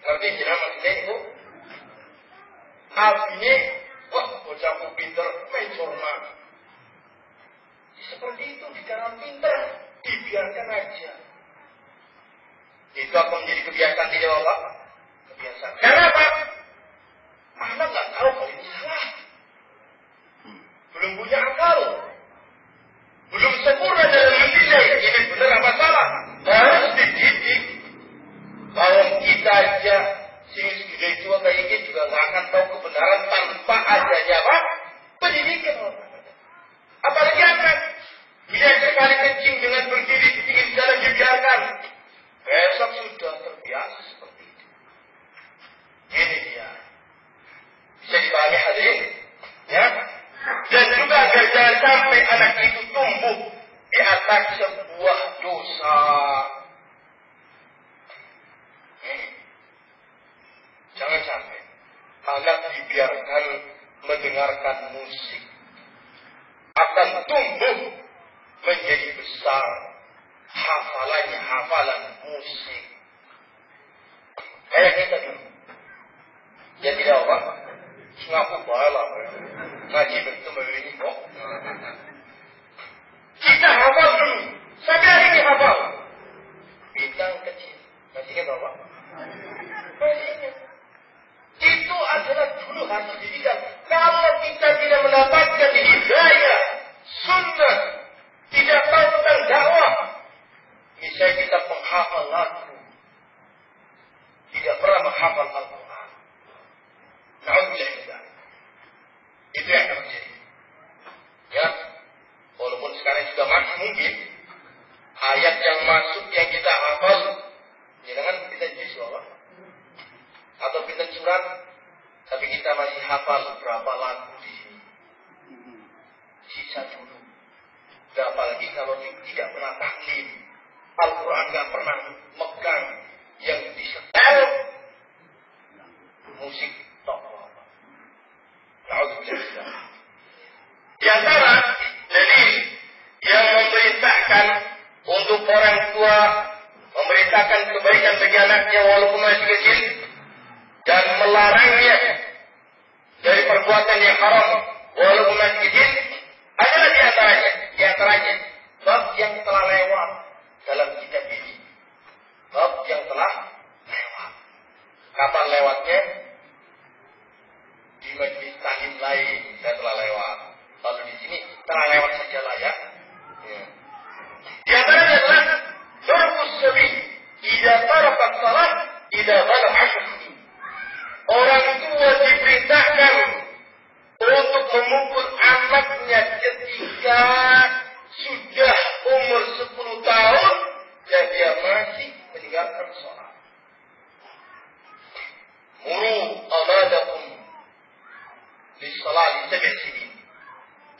Ngerti jenama maksudnya itu? Artinya, wah bocahku pinter, main formal. Seperti itu, di dalam pinter, dibiarkan aja. Itu akan menjadi kebiasaan di Jawa Pak. Kebiasaan. Karena apa? Anak nggak tahu kalau ini salah. Belum punya akal. Belum sempurna dalam menilai ini benar apa salah. Harus dididik. Kalau kita aja sing segede tua kayak ini juga nggak akan tahu kebenaran tanpa adanya apa? Pendidikan. Apalagi anak. Bila sekali kencing dengan berdiri di pinggir jalan dibiarkan, besok sudah terbiasa seperti itu. Ini dia. Bisa dipahami hadirin? anak dibiarkan mendengarkan musik akan tumbuh menjadi besar hafalannya hafalan musik. Kayak kita dulu. Ya tidak apa? Ngaku balah. Ngaji betul ini kok. Kita hafal dulu. Sampai hari ini hafal. Bintang kecil. Masih ingat apa? Masih ingat. Itu adalah dulu hasil didikan. Kalau kita tidak mendapatkan hidayah, sunnah, tidak tahu tentang dakwah, misalnya kita penghafal lagu, tidak pernah menghafal Al-Quran. Na'udzubillah. Itu yang akan terjadi. Ya, walaupun sekarang juga masih mungkin ayat yang masuk yang kita hafal, jangan kita juz Allah atau kita surat, tapi kita masih hafal berapa lagu di sini. Sisa dulu. Dan apalagi kalau tidak pernah taklim, Al-Quran nggak pernah megang, yang disetel musik tokoh. Na'udzubillah. Di antara jadi yang memerintahkan untuk orang tua memerintahkan kebaikan bagi anaknya walaupun masih kecil dan melarangnya dari perbuatan yang haram walaupun masih kecil adalah di antaranya bab yang telah lewat dalam kitab ini. Bab yang telah lewat. Kapan lewatnya? Di majlis taklim lain dan telah lewat. Lalu di sini telah lewat saja lah ya. Di antaranya adalah Dorfus Sabi. Idza taraka salat, idza bala 10. Orang tua diperintahkan untuk memukul anaknya ketika sudah umur 10 tahun dan dia masih meninggalkan sholat. Muru awladakum lis-salati sab'i sinin.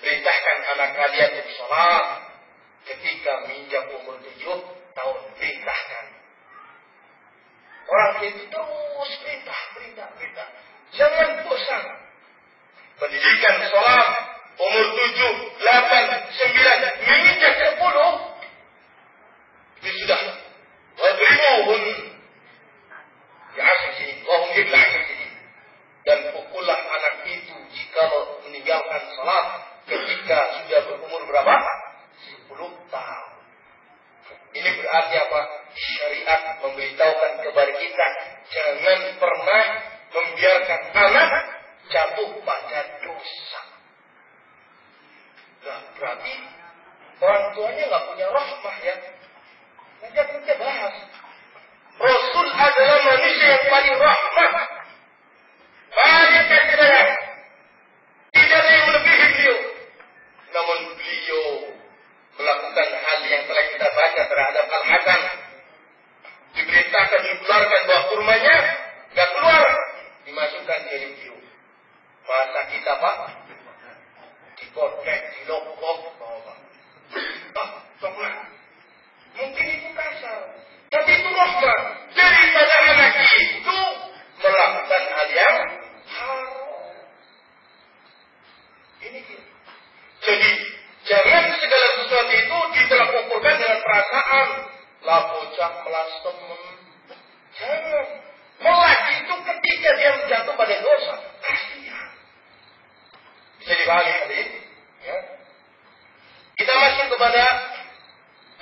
Perintahkan anak kalian untuk sholat ketika menginjak umur 7 tahun. Perintahkan. Orang itu terus perintah. Jangan bosan. Pendidikan sholat umur 7, 8, 9, menginjak 10 itu sudah. Wadribuhun bi'ashr sinin, wahum ibn 10 sinin. Dan pukullah anak itu jika meninggalkan sholat ketika sudah berumur berapa? 10 tahun. Ini berarti apa? Syariat memberitahukan kepada kita jangan pernah membiarkan anak jatuh pada dosa. Nah, berarti orang tuanya nggak punya rahmah ya. Nanti akan kita bahas. Rasul adalah manusia yang paling rahmah. Paling kasih sayang. Tidak ada yang melebihi beliau. Namun beliau melakukan hal yang telah kita baca terhadap Al-Hasan. Diperintahkan dikeluarkan buah kurmanya, nggak keluar, dimasukkan ke beliau. Bahasa kita Pak, dikorek, dilokok, coklat. Mungkin itu kasar, tapi itu rahmat. Daripada anak itu melakukan hal yang haram. Ini dia. Jadi jangan segala sesuatu itu ditelah ukurkan dengan perasaan. Lah bocah melas temen. Jangan. Melas itu ketika dia jatuh pada dosa. Kasihan. Bisa dipahami tadi? Ya. Kita masuk kepada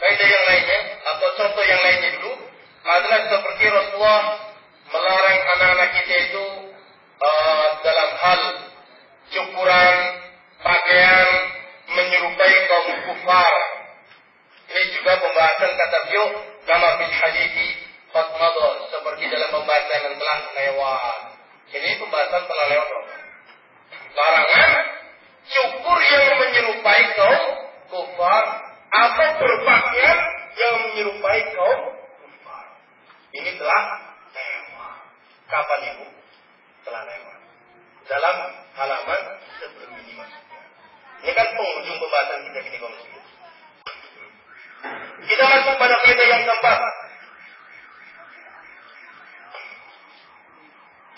kaidah yang lainnya atau contoh yang lainnya dulu. Adalah seperti Rasulullah melarang anak-anak kita itu dalam hal cukuran, pakaian, menyerupai kaum kufar. Ini juga pembahasan kata beliau kama fil hadithi fatmadha, seperti dalam pembahasan yang telah lewat. Ini pembahasan telah lewat. Larangan cukur yang menyerupai kaum kufar atau berpakaian yang menyerupai kaum kufar. Ini telah lewat. Kapan ibu? Telah lewat. Dalam halaman sebelum ini maksudnya. Ini kan penghujung pembahasan kita gini kaum muslimin. Kita masuk pada kaidah yang keempat.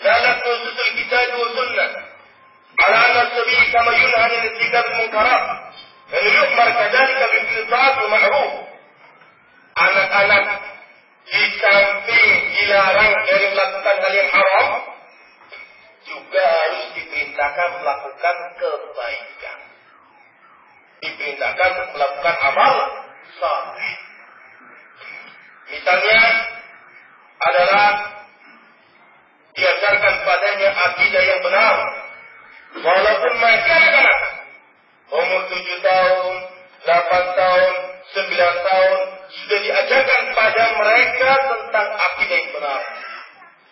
Dalam nususul kitab sunnah. Ala anna as-sabi kama yunha 'an irtikab al-munkarat. Dan yu'mar kadzalika bil ta'at wal ma'ruf. Anak-anak di samping dilarang dari melakukan hal yang haram, juga harus diperintahkan melakukan kebaikan. Diperintahkan melakukan amal saleh. Misalnya adalah diajarkan padanya akidah yang benar. Walaupun masih anak-anak, umur 7 tahun, 8 tahun, 9 tahun, sudah diajarkan pada mereka tentang akidah yang benar.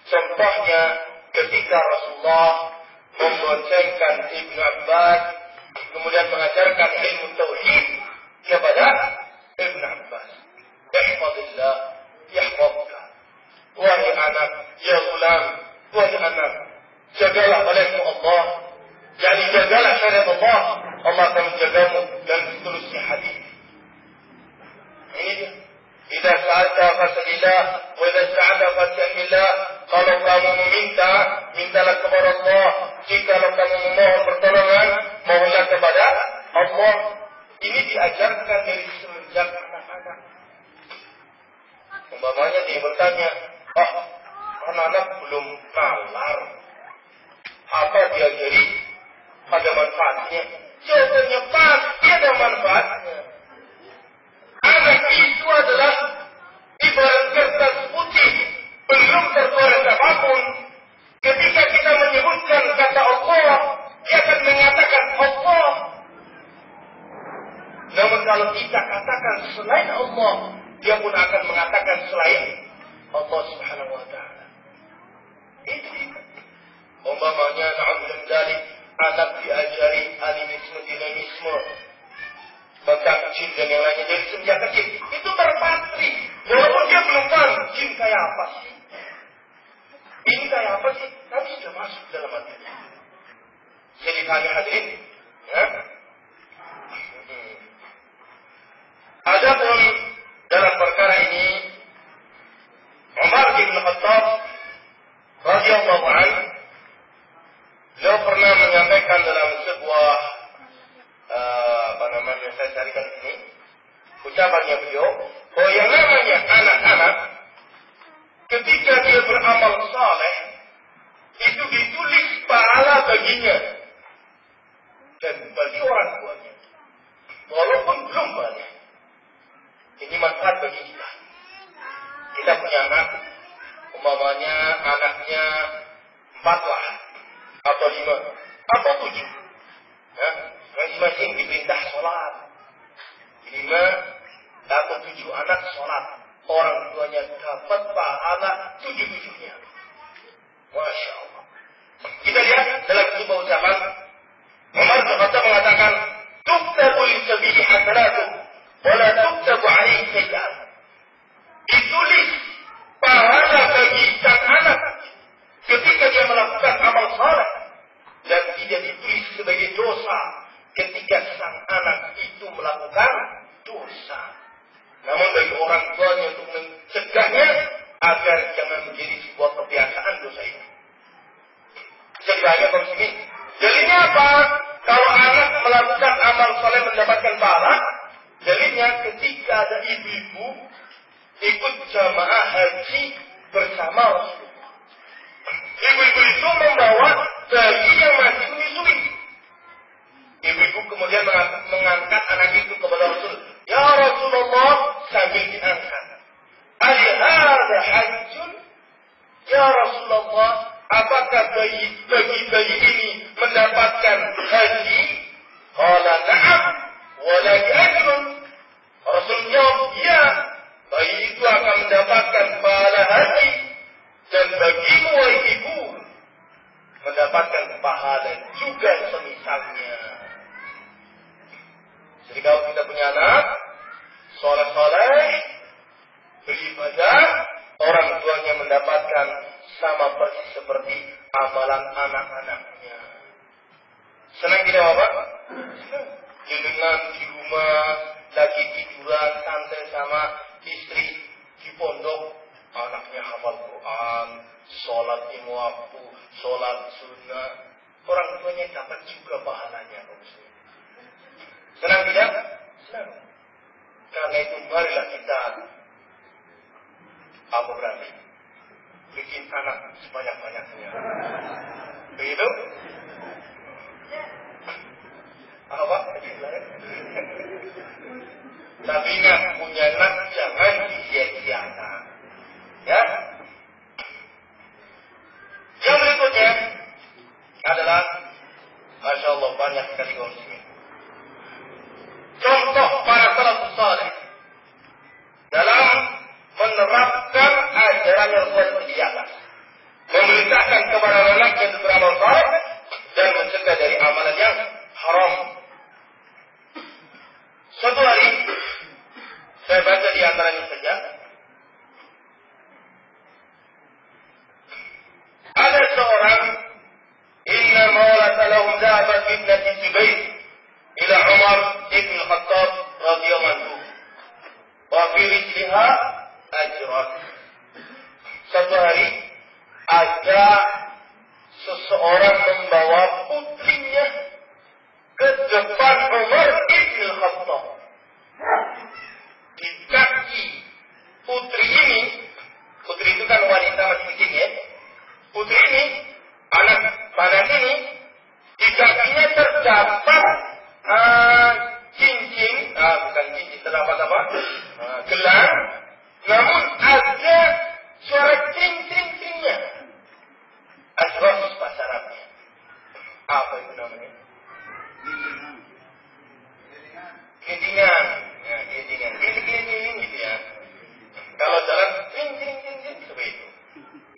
Contohnya ketika Rasulullah memboncengkan Ibnu Abbas, kemudian mengajarkan ilmu tauhid kepada Ibnu Abbas. Ihfazillah yahfazka. Wahai anak, ya gulam, wahai anak, jagalah olehmu Allah. Jadi jagalah syariat Allah, Allah akan menjagamu, dan seterusnya hadis. Ini dia. Idza sa'alta fas'alillah wa idza ista'anta fas'alillah. Kalau kamu meminta, mintalah kepada Allah. Jika kamu memohon pertolongan, mohonlah kepada Allah. Ini diajarkan dari semenjak anak-anak. Umpamanya dia bertanya, anak-anak belum nalar, apa diajari? Ada manfaatnya? Jawabannya pasti ada manfaatnya. Anak itu adalah ibarat kertas putih, belum tergores apapun. Ketika kita menyebutkan kata Allah, dia akan mengatakan Allah. Namun kalau kita katakan selain Allah, dia pun akan mengatakan selain Allah Subhanahu wa Ta'ala. Itu umpamanya na'udzubillah dzalik, anak diajari animisme, dinamisme, tentang jin dan yang lainnya dari sejak kecil. Itu terpatri. Walaupun dia belum tahu jin kayak apa sih, ini kayak apa sih, tapi sudah masuk dalam hatinya. Jadi kami hadirin, ya. Adapun dalam perkara ini, Umar bin Khattab radhiyallahu anhu, beliau pernah menyampaikan dalam sebuah saya carikan ini ucapannya beliau, bahwa yang namanya anak-anak ketika dia beramal saleh itu ditulis pahala baginya dan bagi orang tuanya, walaupun belum banyak. Ini manfaat bagi kita. Kita punya anak, umpamanya anaknya 4 lah, atau 5, atau 7. Ya, masing-masing diperintah sholat. 5 atau 7 anak sholat. Orang tuanya dapat pahala 7-7-nya. Masya Allah. Kita lihat dalam sebuah ucapan, Umar bin Khattab mengatakan, "Tuktabu li-sabili hasanatu, wa la tuktabu 'alaihi sayyi'at." Ditulis pahala bagi sang anak ketika dia melakukan amal saleh, dan tidak ditulis sebagai dosa ketika sang anak itu melakukan dosa. Namun bagi orang tuanya untuk mencegahnya agar jangan menjadi sebuah kebiasaan dosa itu. Bisa dibahagi kaum muslimin. Jadinya apa? Kalau anak melakukan amal soleh mendapatkan pahala, jadinya ketika ada ibu-ibu ikut jamaah haji bersama Rasulullah. Ibu-ibu itu membawa bayi yang masih menyusui. Ibu-ibu kemudian mengangkat anak itu kepada Rasul. Ya Rasulullah, sambil diangkat. Alihada hajjun? Ya Rasulullah, apakah bagi bayi ini mendapatkan haji? Qala na'am, walaki ajrun. Rasul jawab, ya, bayi itu akan mendapatkan pahala haji. Dan bagimu, wahai ibu, mendapatkan pahala juga semisalnya. Jadi kalau kita punya anak soleh-soleh, beribadah, orang tuanya mendapatkan sama persis seperti amalan anak-anaknya. Senang tidak Bapak? Senang. Dengan di rumah lagi tiduran santai sama istri di pondok, anaknya hafal Quran, sholat lima waktu, sholat sunnah, orang tuanya dapat juga pahalanya, kaum muslimin. Senang tidak? Senang. Karena itu marilah kita apa berani bikin anak sebanyak-banyaknya. Begitu? Apa? Tapi ingat, punya anak jangan disia-siakan. Ya? Yang berikutnya adalah, Masya Allah, banyak sekali kaum muslimin. Contoh para salafus saleh dalam menerapkan ajaran Rasul di atas, memerintahkan kepada anak yang beramal saleh dan mencegah dari amalan yang haram. Suatu hari saya baca di antaranya saja, ada seorang inna mawlata lahum dhahabat ibnati Zubair ila Umar ibn Khattab radhiyallahu anhu wa fi rijliha ajran. Suatu hari ada seseorang membawa putrinya ke depan Umar ibn Khattab. Di kaki putri ini, putri itu kan wanita masih kecil ya. Putri ini, anak ini, di kakinya terdapat cincin, bukan cincin, terdapat apa? Gelang, namun ada suara cing-cing-cingnya. Ajros bahasa Arabnya. Apa itu namanya? Gendingan. Ya, gendingan. Gending gitu ya. Kalau jalan, cing-cing-cing seperti itu.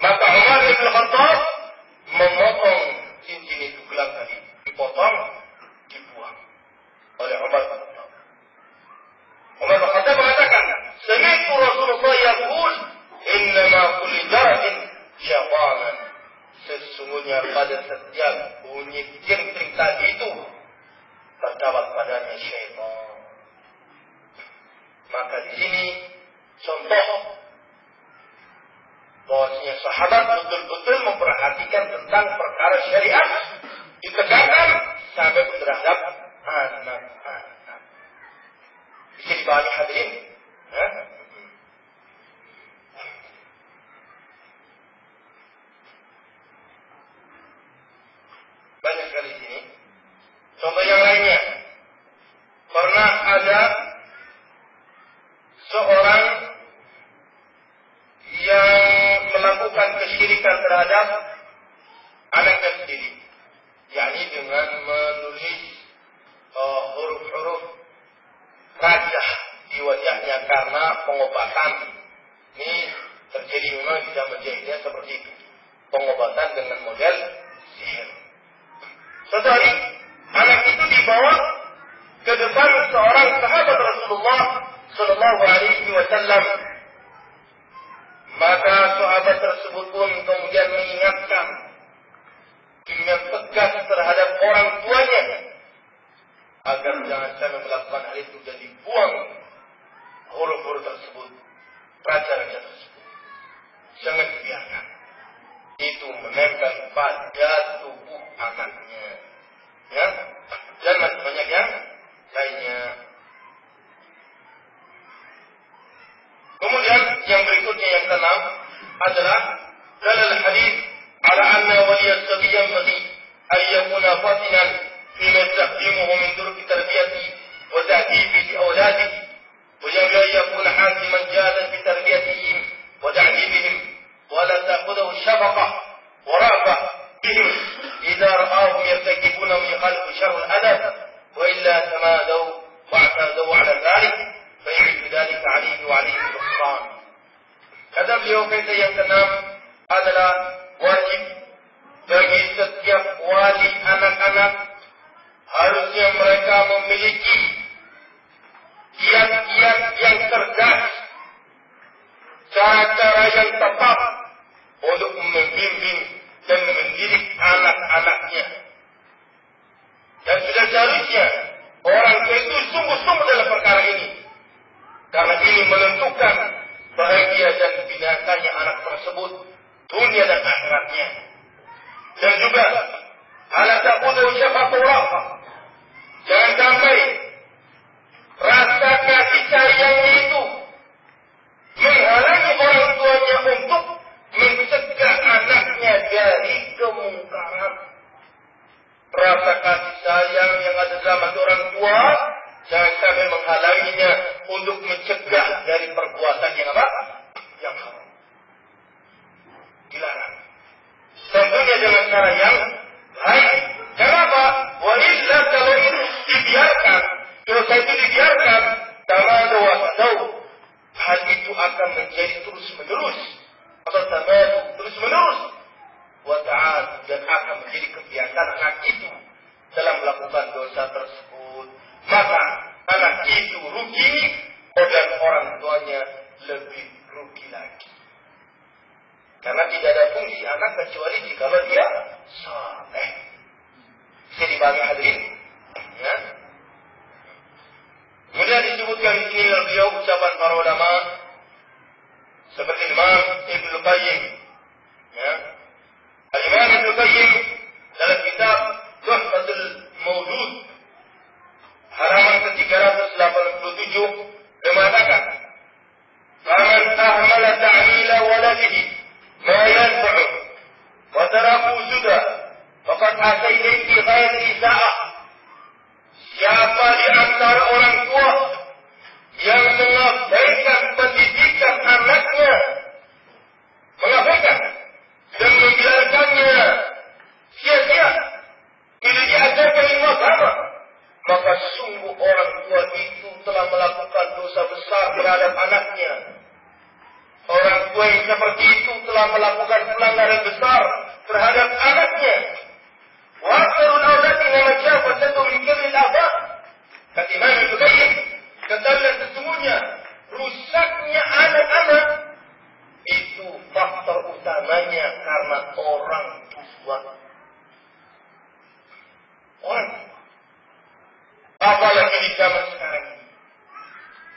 Maka Umar bin Khattab memotong cincin itu, gelang tadi. Dipotong, dibuang oleh Umar bin Khattab. Umar bin Khattab mengatakan, sami'tu Rasulullah yaqul, innama kulli jaratin syaitan. Sesungguhnya pada setiap bunyi cing-cing tadi itu terdapat padanya syaitan. Maka di sini contoh bahwasanya sahabat betul-betul memperhatikan tentang perkara syariat ditegakkan sampai terhadap anak-anak. Bisa dipahami hadirin? Banyak sekali di sini. Contoh yang lainnya, pernah ada seorang yang melakukan kesyirikan terhadap anaknya sendiri, yakni dengan menulis huruf-huruf rajah di wajahnya karena pengobatan. Ini terjadi memang di zaman jahiliyah seperti itu, pengobatan dengan model sihir. Suatu hari anak itu dibawa ke depan seorang sahabat Rasulullah Sallallahu Alaihi Wasallam. Maka sahabat tersebut pun kemudian mengingatkan dengan tegas terhadap orang tuanya agar jangan sampai melakukan hal itu dan dibuang huruf-huruf tersebut, raja-raja tersebut. Jangan dibiarkan itu menempel pada tubuh anaknya, ya, dan masih banyak yang lainnya. Kemudian yang berikutnya yang keenam adalah dalil hadis ala anna waliy as-sabiy yanbaghi an yakuna fatinan fi mastaqdimuhu min turuq tarbiyati wa ta'dibi li awladihi wa yanbaghi an yakuna hakiman jadan fi tarbiyatihim wa ta'dibihim wa la ta'khudhu shafaqa wa rafa bihim idza ra'ahum yartakibuna min khalqi sharr al-adab wa illa tamadaw wa i'tadaw ala dhalik فيعيد ذلك عليه وعليه الإحسان. Kata beliau, kata yang keenam adalah wajib bagi setiap wali anak-anak harusnya mereka memiliki kiat-kiat yang cerdas, cara-cara yang tepat untuk membimbing dan mendidik anak-anaknya. Dan sudah seharusnya orang itu sungguh-sungguh dalam perkara ini. Karena ini menentukan bahagia dan binasanya anak tersebut dunia dan atau syafaqah rahmah. Jangan sampai rasa kasih sayang itu menghalangi orang tuanya untuk mencegah anaknya dari kemungkaran. Rasa kasih sayang yang ada dalam hati orang tua jangan sampai menghalanginya untuk mencegah dari perbuatan yang apa? Yang haram. Dilarang. Tentunya dengan cara yang baik. Kenapa? Wa illa kalau itu dibiarkan, dosa itu dibiarkan, tamadu wa tadau, hal itu akan menjadi terus menerus atau tamadu terus menerus wa ta'ad, dan akan menjadi kebiasaan anak itu dalam melakukan dosa tersebut. Maka anak itu rugi dan orang tuanya lebih rugi lagi. Karena tidak ada fungsi anak kecuali jika dia saleh. Bisa dibagi hadirin. Ya. Kemudian disebutkan di sini beliau ucapan para ulama seperti Imam Ibnu Qayyim. Ya. Imam Ibnu Qayyim dalam kitab Tuhfatul Mawdud halaman ke-387 mengatakan, "Faman ahmala ta'mila waladihi ma yanfa'u wa taraku juda faqad asa ilayhi ghairi sa'ah." Siapa di antara orang tua yang mengabaikan pendidikan anaknya, mengabaikan dan membiarkannya sia-sia, tidak diajarkan ilmu agama, maka sungguh orang tua itu telah melakukan dosa besar terhadap anaknya. Orang tua yang seperti itu telah melakukan pelanggaran besar terhadap anaknya. Wa aktsarul auladi ma syafa'atu min kulli al-aba. Kata Imam Ibnu Qayyim, ketahuilah sesungguhnya rusaknya anak-anak itu faktor utamanya karena orang tua. Orang tua. Apalagi di zaman sekarang ini,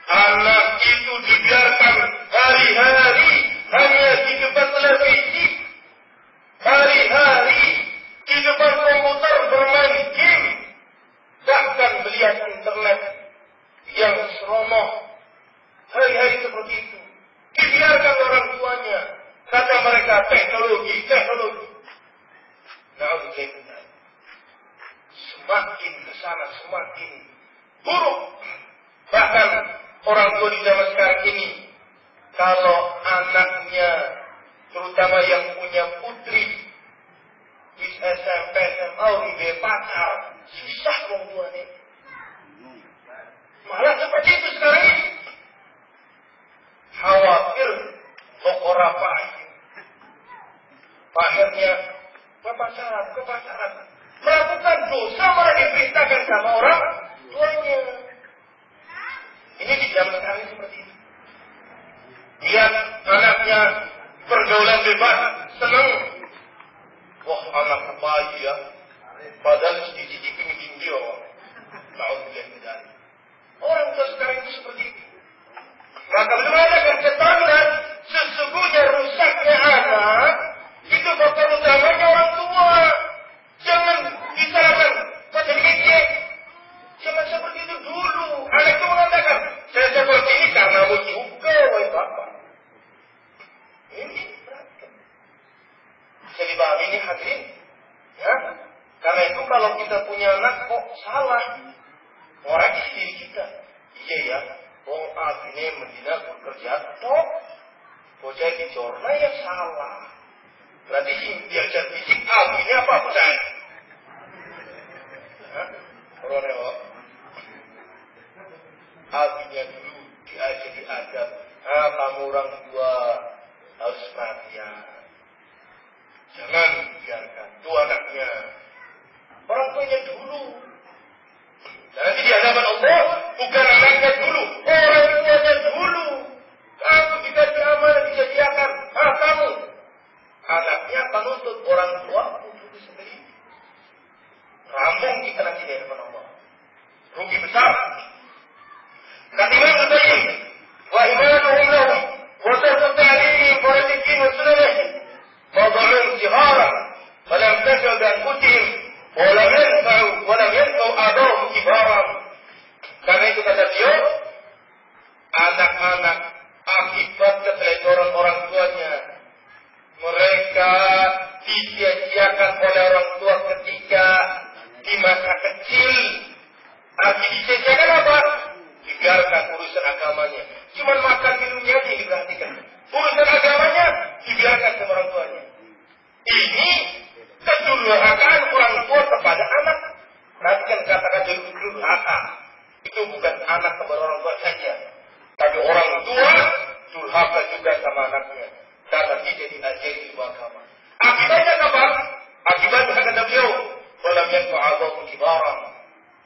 anak itu dibiarkan hari-hari hanya di depan televisi, hari-hari di depan komputer bermain game, bahkan melihat internet yang seronok. Hari-hari seperti itu dibiarkan orang tuanya. Kata mereka teknologi. Na'udzubillah. Semakin kesana semakin buruk. Bahkan orang tua di zaman sekarang ini, kalau anaknya, terutama yang punya putri, di SMP, SMA, udah pacar, susah orang tuanya. Malah seperti itu sekarang ini. Khawatir pokora pahit. Akhirnya kepacaran. Melakukan dosa malah diperintahkan sama orang tuanya. Ini di zaman sekarang seperti itu. Lihat anaknya pergaulan bebas, senang. Wah, anak bahagia. Padahal sedikit bikin dia. Na'udzubillah. Orang tua sekarang itu seperti itu. Maka bagaimana akan ketahuan sesungguhnya rusaknya anak itu faktor utamanya orang tua. Jangan disalahkan pada diri. Jangan seperti itu dulu. Anak itu mengatakan, saya seperti ini karena aku juga, wahai bapak. Ini beragam. Bisa dipahami ini hadirin? Ya? Karena itu kalau kita punya anak kok salah, orang di diri kita. Iya ya, wong ini mendina bekerja toh, bocah dicorna ya salah. Berarti diajar fisik ini apa percaya? Rono. Abinya dulu diajar diadab. Kamu orang tua harus perhatian. Jangan biarkan itu anaknya. Orang tuanya dulu. Nanti di hadapan Allah bukan anaknya dulu, orang tuanya dulu. Kamu dikasih amanah disediakan, kamu. Anaknya penuntut orang tua untuk disembelih. Rampung kita nanti di hadapan Allah. Rugi besar. Kata Imam Ibnu Qayyim, wa imanuhum lahum wa tarku ta'limihim faradikin wa sunanihim wa da'un sihara wa lam takal bi anfusihim wa lam Itu bukan anak kepada orang tua saja, tapi orang tua durhaka juga sama anaknya karena tidak diajari ilmu agama. Akibatnya apa? Akibatnya kata beliau, walam yanfa'ahu kibaran,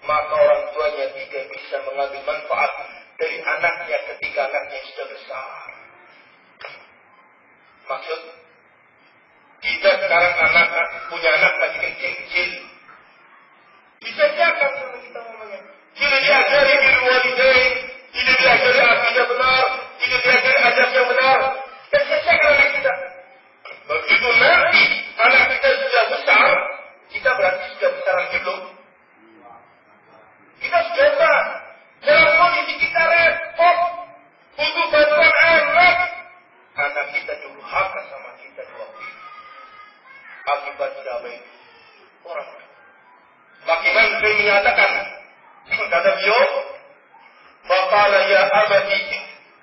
maka orang tuanya tidak bisa mengambil manfaat dari anaknya ketika anaknya sudah besar. Maksud, kita sekarang punya anak masih kecil-kecil, dijajakan sama kita ngomongnya. Tidak diajari bil walidain, tidak diajari akidah benar, tidak diajari adab yang benar. Dan selesaikan anak kita. Begitu nanti anak kita sudah besar, kita berarti sudah besar lagi belum? Kita sudah besar. Dalam kondisi kita repot, butuh bantuan anak. Anak kita durhaka sama kita di waktu itu. Akibat tidak baik orang. Bagaimana saya menyatakan? Kata beliau, "Faqala ya abadi,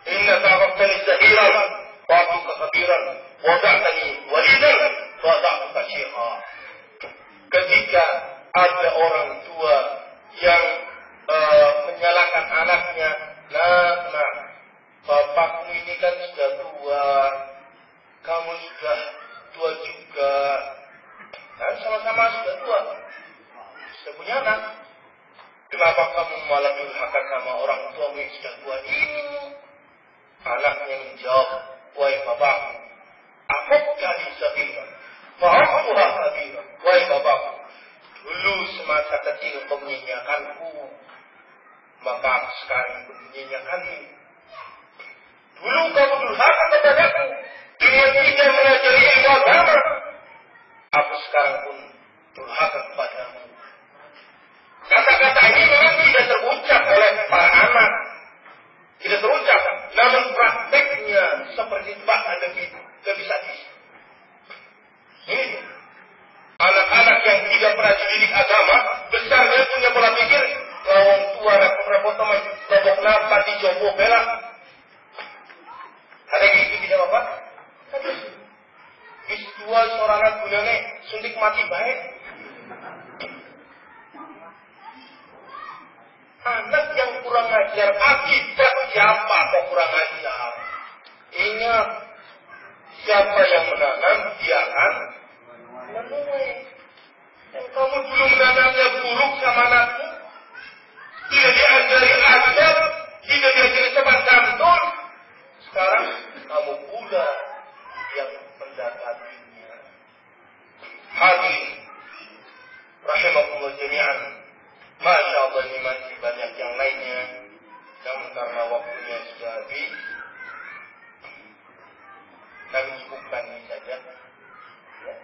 inna ta'aftani zahiran, wa'atuka kabiran, wada'tani walidan, wada'tuka syekha." Ketika ada orang tua yang menyalahkan anaknya, nah, bapakmu ini kan sudah tua, kamu sudah tua juga, kan sama-sama sudah tua, sudah punya anak. Kenapa kamu malah durhaka sama orang tuamu yang sudah tua ini? Anaknya menjawab, wahai bapakku, aku kali sabira, fa'akuha sabira, wahai bapakku, dulu semasa kecil kau menyanyiakanku, maka aku sekarang pun menyanyiakanmu. Dulu kamu durhaka kepadaku dengan tidak mengajari ilmu agama, aku sekarang pun durhaka kepadamu. Kata-kata ini memang tidak terucap oleh para anak, tidak terucap, namun prakteknya seperti Pak lebih sadis. Ini anak-anak yang tidak pernah dididik agama, besarnya punya pola pikir, lawang tua repot-repot teman, lobok napa di jopo belak. Ada yang gitu tidak apa? Hadis. Bis dua sorangan gunane suntik mati baik. Anak yang kurang ajar, akibat siapa kok kurang ajar? Ingat, siapa yang menanam, dia akan menuai. Dan kamu dulu menanamnya buruk sama anakmu, tidak diajari adab, tidak diajari sopan santun. Sekarang kamu pula yang mendapatinya. Hadirin rahimakumullah jami'an. Masya Allah, ini masih banyak yang lainnya, namun karena waktunya sudah habis, kami cukupkan ini saja. Ya,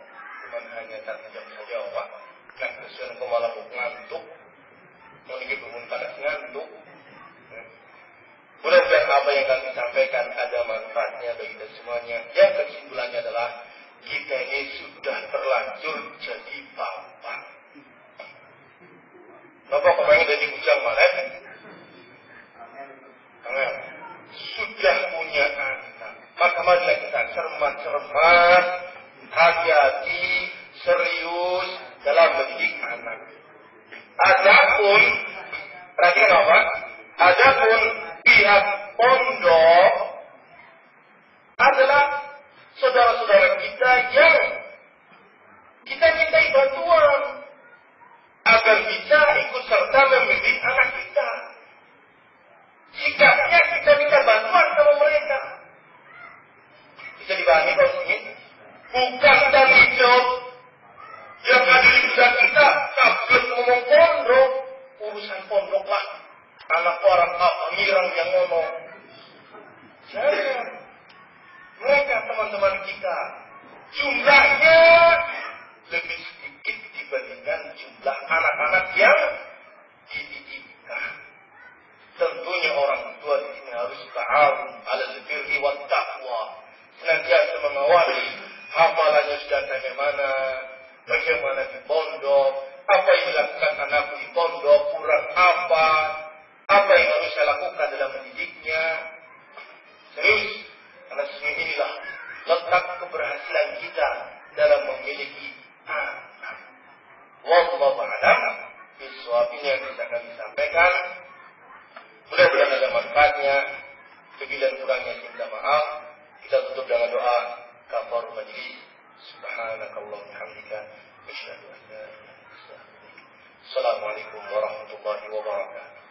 cuma hanya 1 jam saja, Pak. Nah, kesulitan kau malah ngantuk, mau ini belum pada ngantuk. Mudah-mudahan apa yang kami sampaikan ada manfaatnya bagi kita semuanya. Yang kesimpulannya adalah kita ini sudah terlanjur jadi bapak. Bapak kemarin dari Bujang Maret, sudah punya anak. Maka marilah kita cermat, hati-hati, serius dalam mendidik anak. Adapun, perhatikan apa? Adapun pihak pondok adalah saudara-saudara kita yang kita mintai bantuan agar bisa ikut serta mendidik anak kita. Sikapnya kita minta bantuan sama mereka. Bisa dipahami kalau ingin? Bukan tanggung jawab yang ada di benak kita. Takut ngomong pondok, urusan pondok lah. Anak orang ngirang yang ngomong. Jangan. Mereka teman-teman kita, jumlahnya lebih sedikit dibandingkan jumlah anak-anak yang dididikkan. Tentunya orang tua di sini harus ta'awun 'alal birri wat taqwa. Senantiasa mengawasi hafalannya sudah bagaimana di pondok, apa yang dilakukan anakku di pondok, kurang apa yang harus saya lakukan dalam mendidiknya. Serius, karena sesungguhnya inilah letak keberhasilan kita dalam memiliki anak. Wallahu a'lam bishawab. Ini yang bisa kami sampaikan. bertanya, lebih dan kurangnya minta maaf. Kita tutup dengan doa kafarul majlis. Subhanakallahumma hamdika asyhadu an la ilaha illa anta astaghfiruka wa atubu ilaik. Assalamualaikum warahmatullahi wabarakatuh.